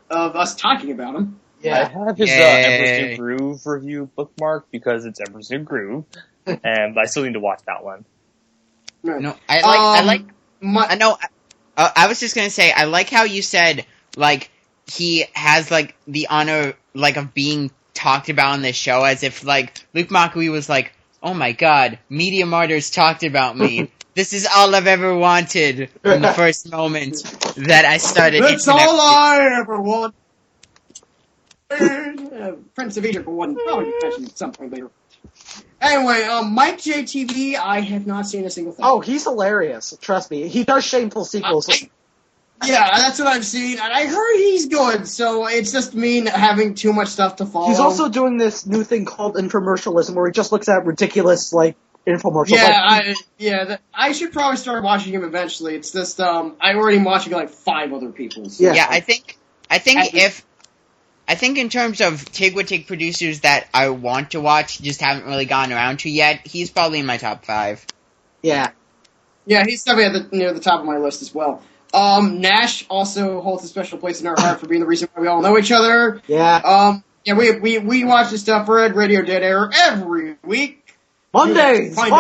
us talking about him. I have his Emerson Groove review bookmark because it's Emerson Groove, and I still need to watch that one. Right. No, I was just gonna say, I like how you said, he has, the honor, of being talked about on this show, as if, Luke Mockery was like, oh my god, Media Martyrs talked about me. This is all I've ever wanted from the first moment that I started. That's all I ever want. Prince of Egypt will probably mention at some point later. Anyway, Mike JTV, I have not seen a single thing. Oh, he's hilarious. Trust me. He does shameful sequels. Yeah, that's what I've seen, and I heard he's good, so it's just me having too much stuff to follow. He's also doing this new thing called infomercialism, where he just looks at ridiculous, infomercials. Yeah, I should probably start watching him eventually. It's just, I already watching, 5 other people's. Yeah. Yeah, I think in terms of Tig producers that I want to watch, just haven't really gotten around to yet, he's probably in my top 5. Yeah. Yeah, he's definitely near the top of my list as well. Nash also holds a special place in our heart for being the reason why we all know each other. Yeah. We watch this stuff. We're at Radio Dead Air every week. Mondays! That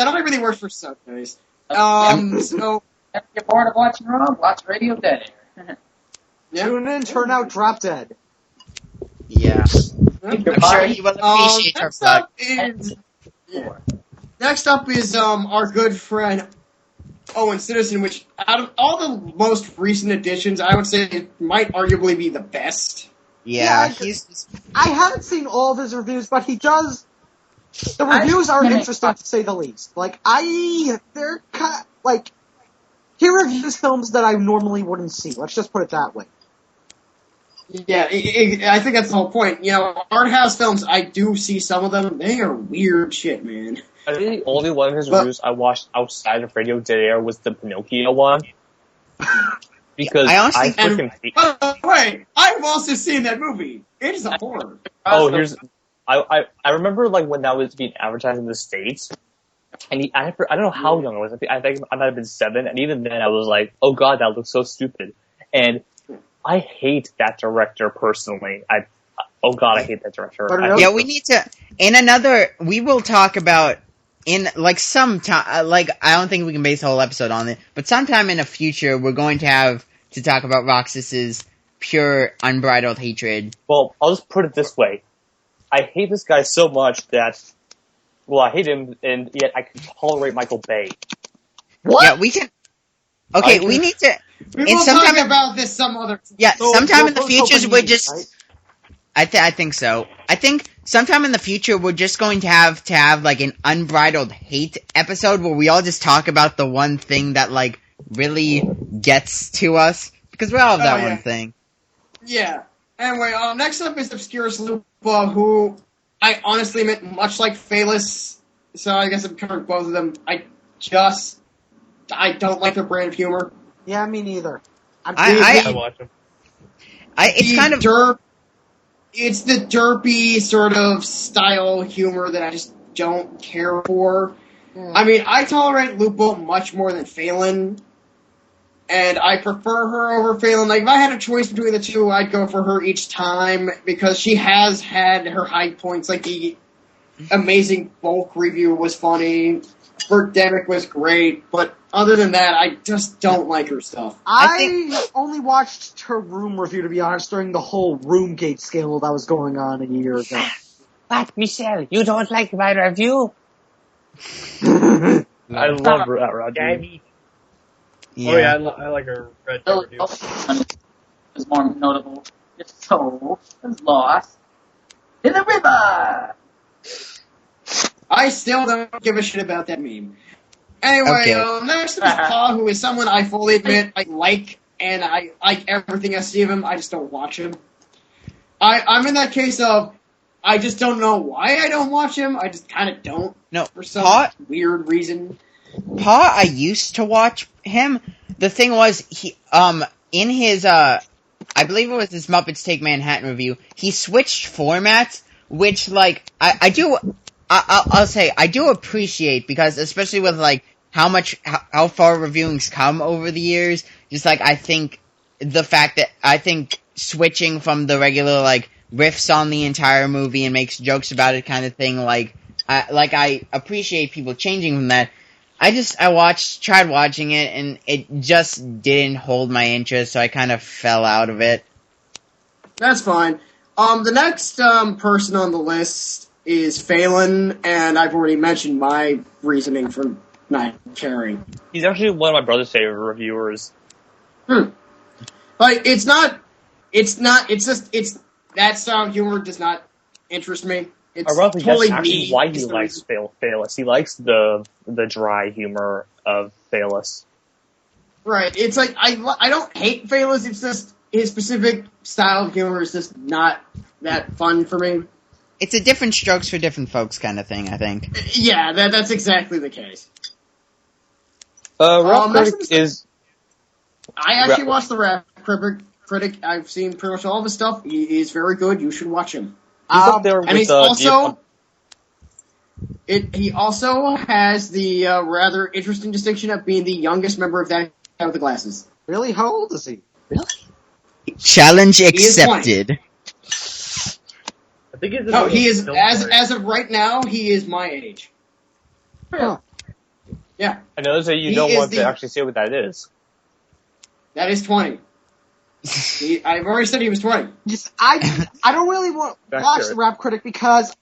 only really works for Sundays. So... If you're bored of watching Raw, watch Radio Dead Air. Tune in, turn out, drop dead. Yeah. I'm sure he will appreciate her plug. Next up is our good friend Owen Citizen, which out of all the most recent additions, I would say it might arguably be the best. Yeah, I haven't seen all of his reviews, but he does. The reviews are interesting to say the least. He reviews films that I normally wouldn't see. Let's just put it that way. Yeah, I think that's the whole point. Art house films, I do see some of them. They are weird shit, man. I think the only one of his reviews I watched outside of Radio Dead Air was the Pinocchio one. Because I freaking hate it. By the way, I've also seen that movie. It is a horror. I remember when that was being advertised in the States, and I don't know how young I was. I think I might have been 7, and even then I was like, oh god, that looks so stupid. And I hate that director personally. I hate that director. Yeah, we need to, we will talk about, some time, I don't think we can base the whole episode on it, but sometime in the future, we're going to have to talk about Roxas's pure, unbridled hatred. Well, I'll just put it this way. I hate this guy so much that, I hate him, and yet I can tolerate Michael Bay. What? Yeah, we can... Okay, we need to... We will talk about this some other time. Yeah, sometime in the future, we're just... Right? I think so. I think sometime in the future, we're just going to have an unbridled hate episode where we all just talk about the one thing that, really gets to us. Because we all have that one thing. Yeah. Anyway, next up is Obscurus Lupa, who I honestly meant much like Phaelus, so I guess I'm covering both of them. I don't like their brand of humor. Yeah, me neither. I watch them. It's kind of it's the derpy sort of style humor that I just don't care for. Yeah. I mean, I tolerate Lupo much more than Phelan, and I prefer her over Phelan. Like, if I had a choice between the two, I'd go for her each time, because she has had her high points. Like, the Amazing Bulk review was funny, Birdemic was great, but other than that, I just don't like her stuff. I only watched her Room review, to be honest, during the whole Roomgate scandal that was going on a year ago. What, Michelle? You don't like my review? I love that review. Yeah. Oh yeah, I like her red review. Is more notable. Its soul is lost in the river. I still don't give a shit about that meme. Anyway, Okay. next is Paul, who is someone I fully admit I like, and I like everything I see of him. I just don't watch him. I'm in that case of I just don't know why I don't watch him. I just kind of don't. No, for some weird reason. I used to watch him. The thing was, he in his I believe it was his Muppets Take Manhattan review, he switched formats, which like I'll say I do appreciate, because especially with like how far reviewing's come over the years, just like I think switching from the regular like riffs on the entire movie and makes jokes about it kind of thing, like I appreciate people changing from that. I tried watching it, and it just didn't hold my interest, so I kind of fell out of it. That's fine. The next person on the list is Phelan, and I've already mentioned my reasoning for not caring. He's actually one of my brother's favorite reviewers. Like, it's that style of humor does not interest me. It's Ironically, totally that's actually me. why he likes Phalis. He likes the dry humor of Phalis. Right. It's like, I don't hate Phalis, it's just his specific style of humor is just not that fun for me. It's a different strokes for different folks kind of thing, I think. Yeah, that's exactly the case. Rap Critic is... I actually watched the Rap Critic. I've seen pretty much all of his stuff. He is very good. You should watch him. He's up there and with, he's also... He also has the rather interesting distinction of being the youngest member of that guy with the glasses. Really? How old is he? Really? Challenge accepted. I think he's no, he is, as of right now, he is my age. Huh. Yeah. I know that you don't want to actually say what that is. That is 20. I've already said he was 20. Yes, I don't really watch the Rap Critic because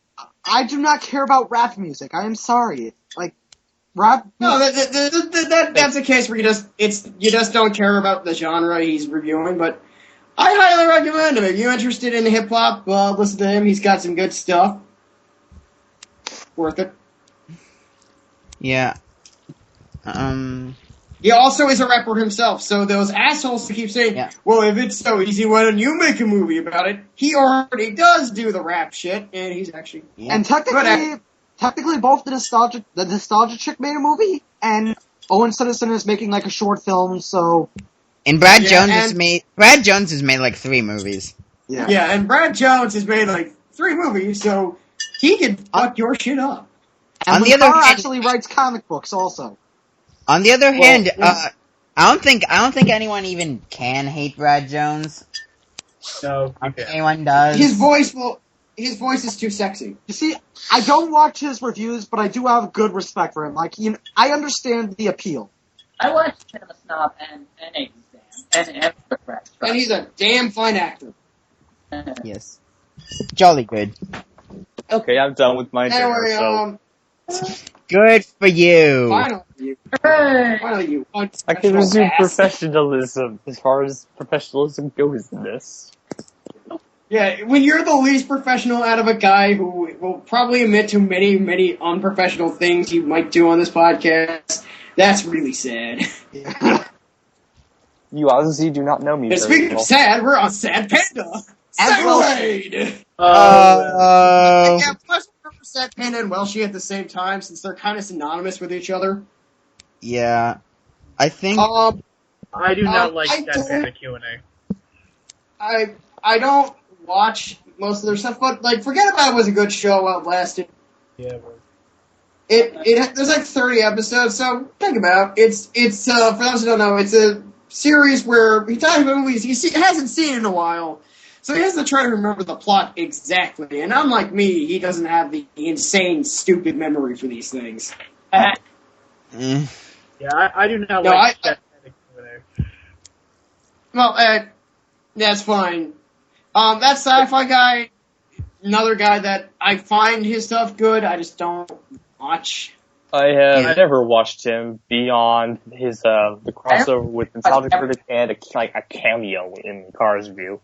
I do not care about rap music. I am sorry. Like, rap... No, that's a case where you just don't care about the genre he's reviewing, but I highly recommend him. If you're interested in hip-hop, listen to him. He's got some good stuff. Worth it. Yeah. He also is a rapper himself, so those assholes who keep saying, well, if it's so easy, why don't you make a movie about it? He already does do the rap shit, and he's actually... Yeah. And technically both the Nostalgia Chick made a movie, and Owen Citizen is making like a short film, so... And Brad Jones has made like 3 movies. Yeah, and Brad Jones has made like 3 movies, so he can fuck your shit up. And the other hand, actually writes comic books also. On the other hand, I don't think anyone even can hate Brad Jones. No, anyone does. His voice is too sexy. You see, I don't watch his reviews, but I do have good respect for him. Like, I understand the appeal. I watched Cinema Snob and Exam and he's a damn fine actor. Yes, jolly good. Okay, I'm done with my dinner. Good for you. Finally, you. I can resume professionalism as far as professionalism goes in this. Yeah, when you're the least professional out of a guy who will probably admit to many, many unprofessional things you might do on this podcast, that's really sad. You obviously do not know me. Speaking of sad, we're on Sad Panda. Segwayed! Yeah, plus remember Sad Panda and Welshie at the same time, since they're kind of synonymous with each other. Yeah. I think... I do not like I that don't- kind of Q&A. I don't watch most of their stuff, but like Forget About It was a good show. Outlasted. Yeah, but There's like 30 episodes, so think about it. It's for those who don't know, it's a series where he talks about movies he hasn't seen in a while, so he has to try to remember the plot exactly. And unlike me, he doesn't have the insane, stupid memory for these things. eh. yeah, I do not No, like that kind of Q&A. Well, that's fine. That sci-fi guy, another guy that I find his stuff good, I just don't watch. I never watched him beyond his the crossover with Nostalgia Critic and a cameo in Cars review.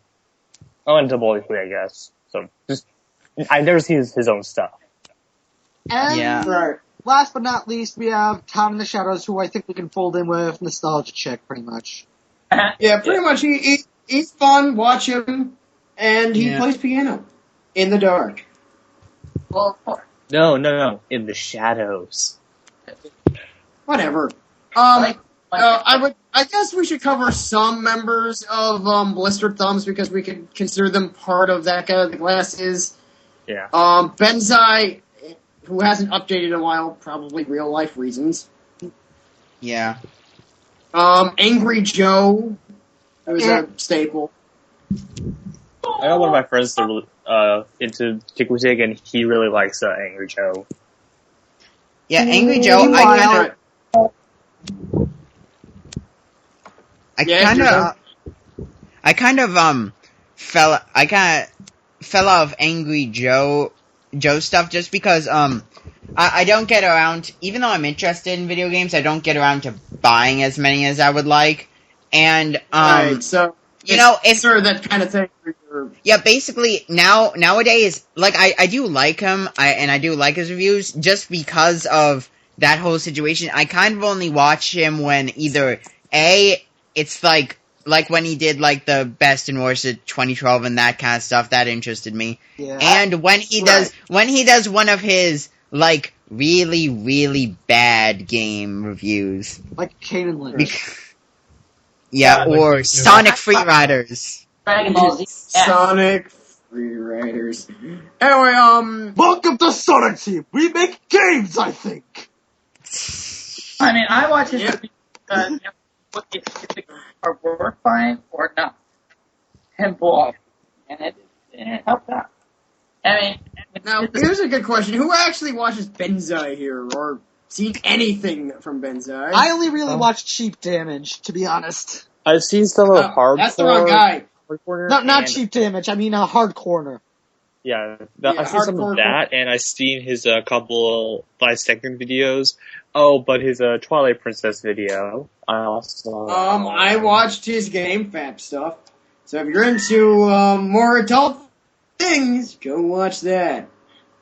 Oh, and Double A3, I guess. So I've never seen his own stuff. And Yeah. Right. last but not least, we have Town in the Shadows, who I think we can fold in with Nostalgia Chick, pretty much. Yeah, pretty much. He's fun. Watch him, and he plays piano in the dark. Well, of course. No. In the shadows. Whatever. I guess we should cover some members of Blistered Thumbs because we could consider them part of that guy with the glasses. Yeah. Benzai, who hasn't updated in a while, probably real life reasons. Yeah. Angry Joe, who's a staple. I know one of my friends that into Kick and he really likes Angry Joe. Yeah, Angry Joe, I kind of fell out of Angry Joe stuff just because I don't get around, even though I'm interested in video games, I don't get around to buying as many as I would like. And Right, so you know, if sort of that kind of thing. yeah, basically nowadays, like I do like him, and I do like his reviews just because of that whole situation. I kind of only watch him when either it's like when he did like the best and worst of 2012 and that kind of stuff that interested me, and when he does one of his like really really bad game reviews, Like Kane and Lynch. yeah, or Sonic Free Riders. Dragon Ball Z. Yeah. Sonic Free Riders. Anyway, Welcome to Sonic Team! We make games, I think! I mean, I watch his reviews because what if they are worth buying or not. And boy, and it helped out. I mean, now here's a good question: who actually watches Benzai here, or seen anything from Benzai? I only really watch Cheap Damage, to be honest. I've seen some of hardcore. That's the wrong guy. Not Cheap Damage, I mean Hard Corner. Yeah, I've seen some of that, and I've seen his couple 5-second videos. Oh, but his Twilight Princess video. I also I watched his Game Fap stuff. So if you're into more adult things, go watch that.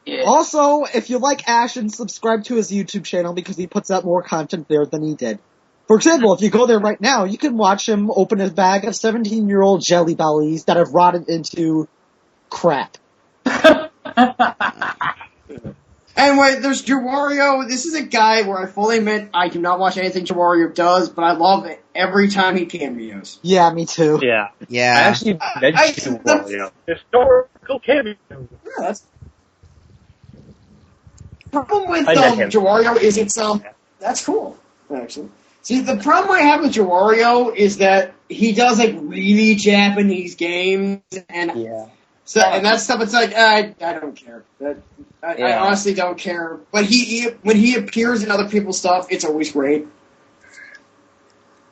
yeah. Also, if you like Ashen, subscribe to his YouTube channel because he puts out more content there than he did. For example, if you go there right now, you can watch him open his bag of 17-year-old jelly bellies that have rotted into crap. Anyway, there's Jawario. This is a guy where I fully admit I do not watch anything Jawario does, but I love it every time he cameos. Yeah, me too. Yeah. Yeah. I actually mentioned Wario. Historical cameo. Yeah, that's... The problem with I met him. Jawario is it's that's cool, actually. See, the problem I have with Jawario is that he does like really Japanese games, and and that stuff. It's like I don't care. I honestly don't care. But when he appears in other people's stuff, it's always great.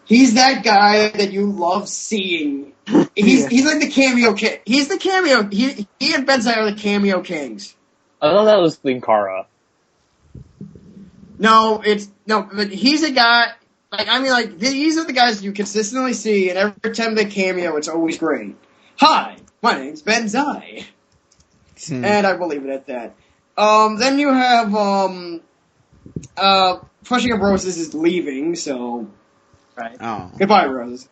He's that guy that you love seeing. He's like the cameo king. He's the cameo. He and Benzai are the cameo kings. I thought that was Linkara. No, but he's a guy. These are the guys you consistently see, and every time they cameo, it's always great. Hi, my name's Benzai. And I will leave it at that. Then you have, Pushing Up Roses is leaving, so... Right. Oh. Goodbye, Roses.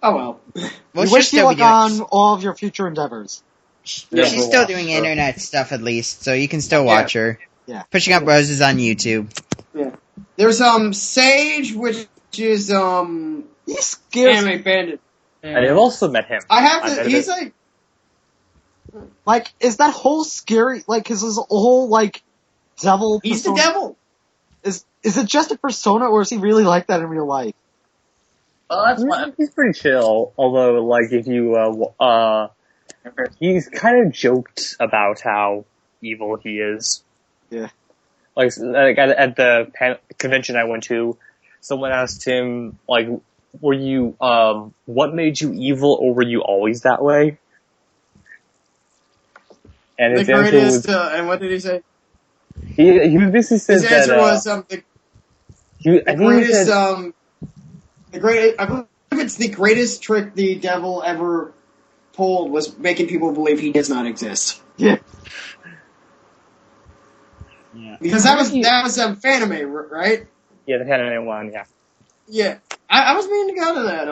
Oh well. Well, We she'll wish you still be luck doing, on all of your future endeavors. she's still doing internet stuff at least, so you can still watch her. Yeah. Pushing Up Roses on YouTube. Yeah. There's Sage, which is He scares Anime Bandit. And I've also met him. I have to. He's like. Like, is that whole scary? Like, is his whole like devil? He's the persona, devil. Is it just a persona, or is he really like that in real life? Well, that's one. He's pretty chill, although, like, if you, he's kind of joked about how evil he is. Yeah. Like at the convention I went to, someone asked him, like, were you, what made you evil, or were you always that way? And his answer was, and what did he say? He basically said his answer that, was I believe it's the greatest trick the devil ever pulled was making people believe he does not exist. Yeah. Yeah. Because that was Fanime, right? Yeah, the anime one, yeah. Yeah. I was meaning to go to that.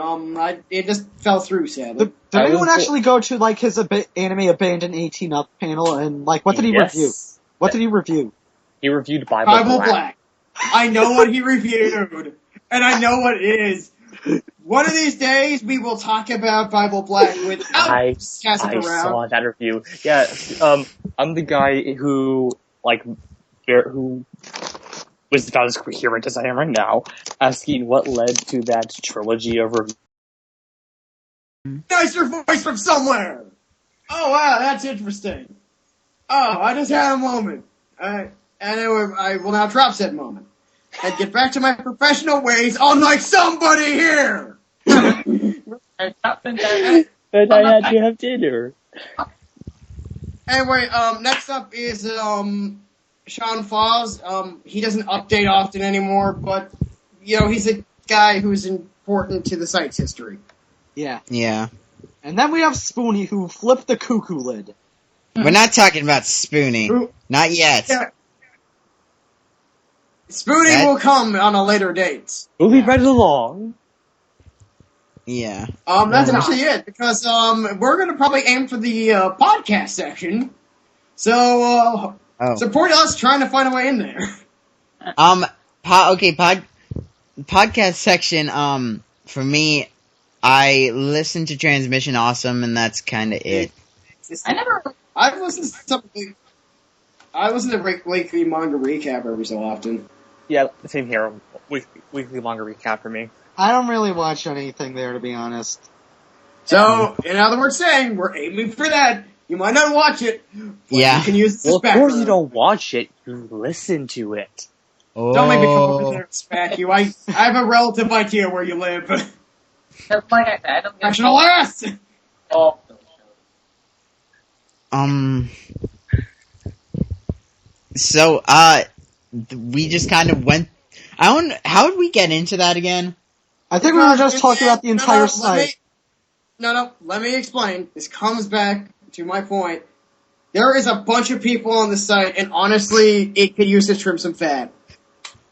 It just fell through, sadly. Did anyone actually go to, like, his anime Abandoned 18 Up panel, and, like, what did he review? What did he review? He reviewed Bible Black. I know what he reviewed, and I know what it is. One of these days, we will talk about Bible Black without I passing around. saw that review. Yeah, I'm the guy who was about as coherent as I am right now, asking what led to that trilogy of reviews. Nicer voice from somewhere! Oh wow, that's interesting. Oh, I just had a moment. And I will now drop said moment. And get back to my professional ways, unlike somebody here! But I had to have dinner. Anyway, next up is, Sean Foss. He doesn't update often anymore, but, he's a guy who's important to the site's history. Yeah. Yeah. And then we have Spoonie, who flipped the cuckoo lid. We're not talking about Spoonie. Not yet. Yeah. Spoonie will come on a later date. Moving right along. Yeah. That's actually it, because, we're gonna probably aim for the, podcast section. So, support us trying to find a way in there. Podcast section, for me, I listen to Transmission Awesome, and that's kinda it. I've listened to something. I listen to weekly manga recap every so often. Yeah, same here. Weekly manga recap for me. I don't really watch anything there, to be honest. So, in other words, saying we're aiming for that. You might not watch it, but Yeah. you can use Well, of course you don't watch it. You listen to it. Oh. Don't make me come over there and smack you. I have a relative idea where you live. Just like I said, I don't National ass! Oh. So, we just kind of went. How did we get into that again? I think we were just talking about the entire site. Let me explain. This comes back to my point. There is a bunch of people on the site, and honestly, it could use to trim some fat.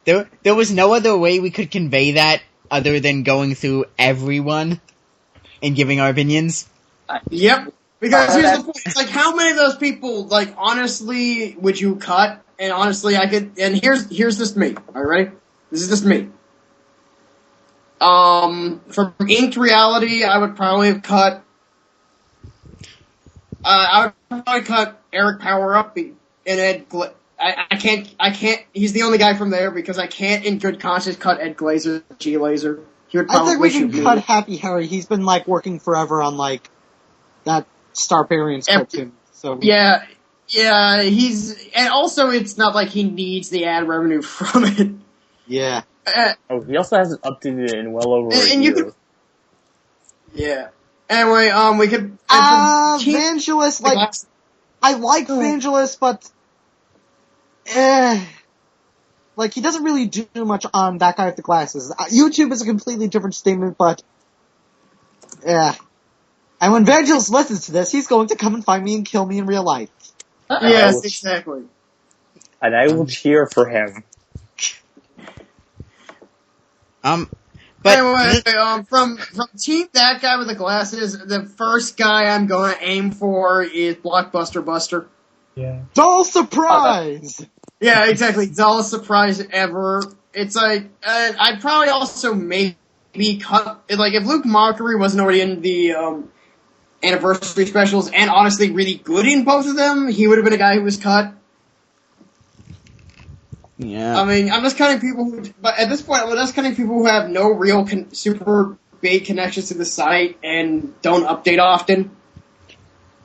There was no other way we could convey that other than going through everyone and giving our opinions. Yep. Because here's the point. It's like, how many of those people, like, honestly, would you cut? And honestly, I could, and here's just me. Are you ready? This is just me. From Inked Reality, I would probably have cut, Eric Power Up and Ed I can't, he's the only guy from there because I can't in good conscience cut Ed Glazer, G-Laser. He would probably I think we can shoot cut me. Happy Harry. He's been, like, working forever on, like, that Starbarians cartoon. So Yeah, and also it's not like he needs the ad revenue from it. yeah. He also hasn't updated it in well over a And you year. could, yeah. Anyway, we could... Vangelis, like, I like Vangelis, but, like, he doesn't really do much on That Guy with the Glasses. YouTube is a completely different statement, but, yeah. And when Vangelis listens to this, he's going to come and find me and kill me in real life. Yes, exactly. And I will cheer for him. But anyway, from Team That Guy with the Glasses, the first guy I'm going to aim for is Blockbuster Buster. Yeah. Doll surprise! Yeah, exactly. Dullest surprise ever. It's like, I'd probably also maybe cut, like, if Luke Mockery wasn't already in the, anniversary specials, and honestly really good in both of them, he would have been a guy who was cut. Yeah. I mean, I'm just cutting people who, but at this point, I'm just cutting people who have no real super big connections to the site and don't update often.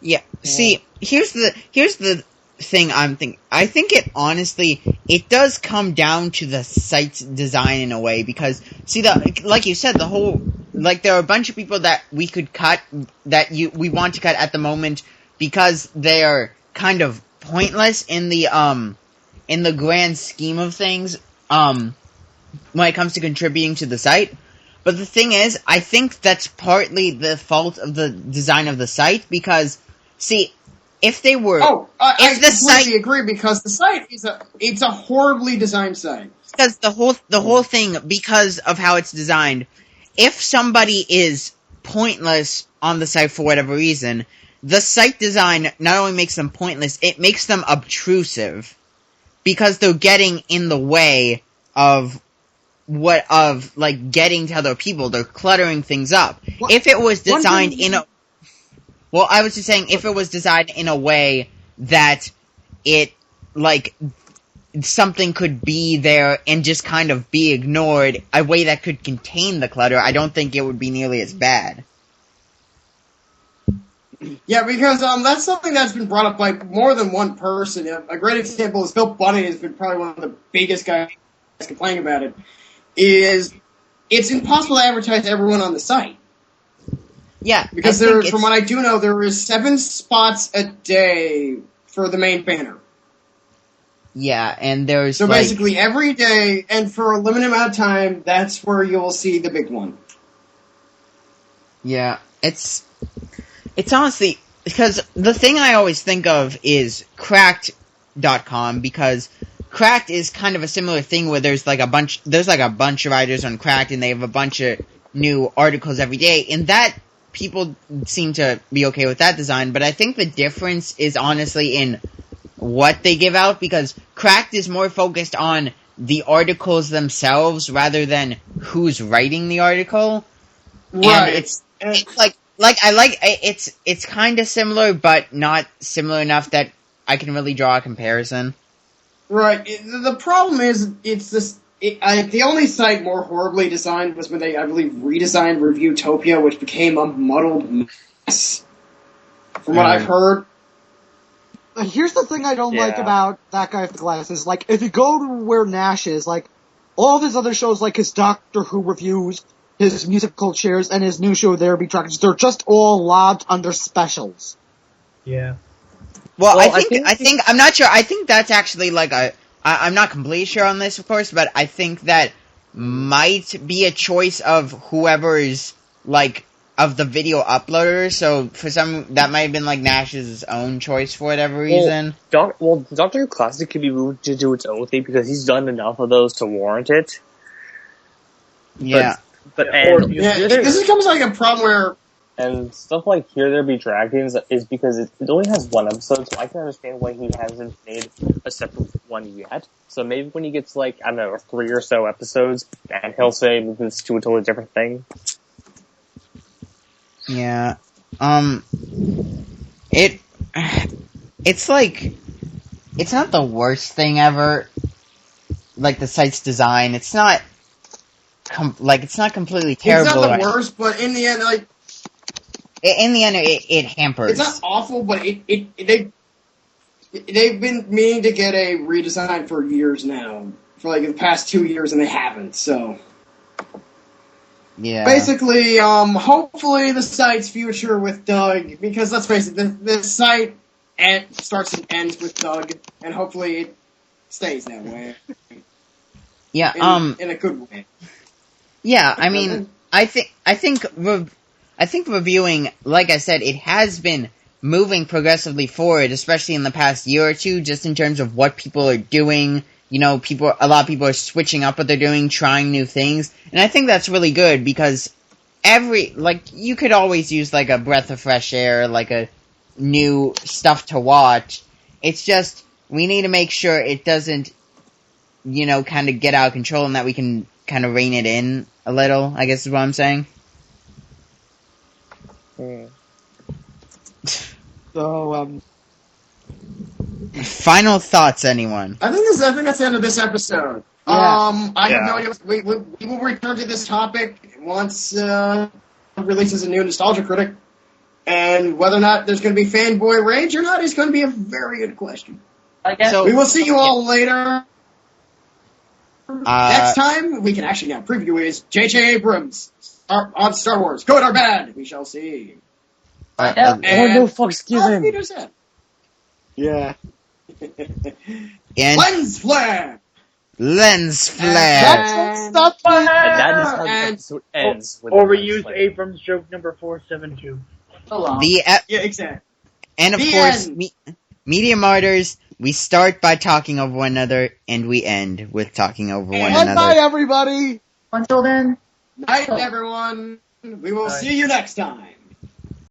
Yeah. See, here's the thing I'm thinking. I think it does come down to the site's design in a way, because, see, like you said, there are a bunch of people that we could cut, we want to cut at the moment, because they are kind of pointless in the grand scheme of things, when it comes to contributing to the site. But the thing is, I think that's partly the fault of the design of the site, because, see, if they were... I completely agree, because the site it's a horribly designed site. Because the whole thing, because of how it's designed, if somebody is pointless on the site for whatever reason, the site design not only makes them pointless, it makes them obtrusive. Because they're getting in the way of getting to other people. They're cluttering things up. If it was designed I was just saying, if it was designed in a way that it, something could be there and just kind of be ignored, a way that could contain the clutter, I don't think it would be nearly as bad. Yeah, because that's something that's been brought up by more than one person. A great example is Phil Bunny has been probably one of the biggest guys complaining about it. Is it's impossible to advertise everyone on the site. Yeah, because from what I do know, there is 7 spots a day for the main banner. Yeah, and there's so basically every day, and for a limited amount of time, that's where you'll see the big one. Yeah, it's honestly, because the thing I always think of is Cracked.com, because Cracked is kind of a similar thing where there's a bunch of writers on Cracked, and they have a bunch of new articles every day, and that people seem to be okay with that design, but I think the difference is honestly in what they give out, because Cracked is more focused on the articles themselves rather than who's writing the article. Right. And it's kind of similar, but not similar enough that I can really draw a comparison. Right. The problem is, the only site more horribly designed was when they, I believe, redesigned Reviewtopia, which became a muddled mess, from what I've heard. Here's the thing I don't like about that guy with the glasses. If you go to where Nash is, all of his other shows, like his Doctor Who reviews, his musical chairs, and his new show, There Be Trackers, they're just all lobbed under specials. Yeah. Well, I think, I'm not sure, I think that's actually I'm not completely sure on this, of course, but I think that might be a choice of whoever is, of the video uploader, so for some, that might have been, Nash's own choice for whatever reason. Doctor Who Classic could be moved to do its own thing, because he's done enough of those to warrant it. Yeah. This becomes a problem where... And stuff like Here There Be Dragons is because it only has 1 episode, so I can understand why he hasn't made a separate one yet. So maybe when he gets, 3 or so episodes, and he'll say move this to a totally different thing. Yeah. It's not the worst thing ever. The site's design, it's not it's not completely terrible. It's not the worst, but in the end, it hampers. It's not awful, but they've been meaning to get a redesign for years now, for the past 2 years, and they haven't. So yeah, basically, hopefully the site's future with Doug, because let's face it, the site starts and ends with Doug, and hopefully it stays that way. Yeah, in a good way. Yeah, I mean, I think reviewing, like I said, it has been moving progressively forward, especially in the past year or two, just in terms of what people are doing. A lot of people are switching up what they're doing, trying new things, and I think that's really good, because you could always use, a breath of fresh air, a new stuff to watch. It's just, we need to make sure it doesn't kind of get out of control and that we can kind of rein it in a little, I guess is what I'm saying. So, final thoughts, anyone? I think that's the end of this episode. Yeah. I have no idea. We will return to this topic once releases a new Nostalgia Critic, and whether or not there's going to be fanboy rage or not is going to be a very good question. I guess So- We will see you all later. Next time, we can actually now preview is J.J. Abrams on Star Wars. Good or bad? We shall see. Oh, no fucks given. Peter said. yeah. And Lens flare! lens flare. That's stop And that is how the And- episode ends. With Or the we lens use flare. Abrams joke number 472. so long. Yeah, exactly. And of The course, end. Media Martyrs, we start by talking over one another, and we end with talking over one And Good night, another. everybody. Until then. Night, everyone. We will see you next time.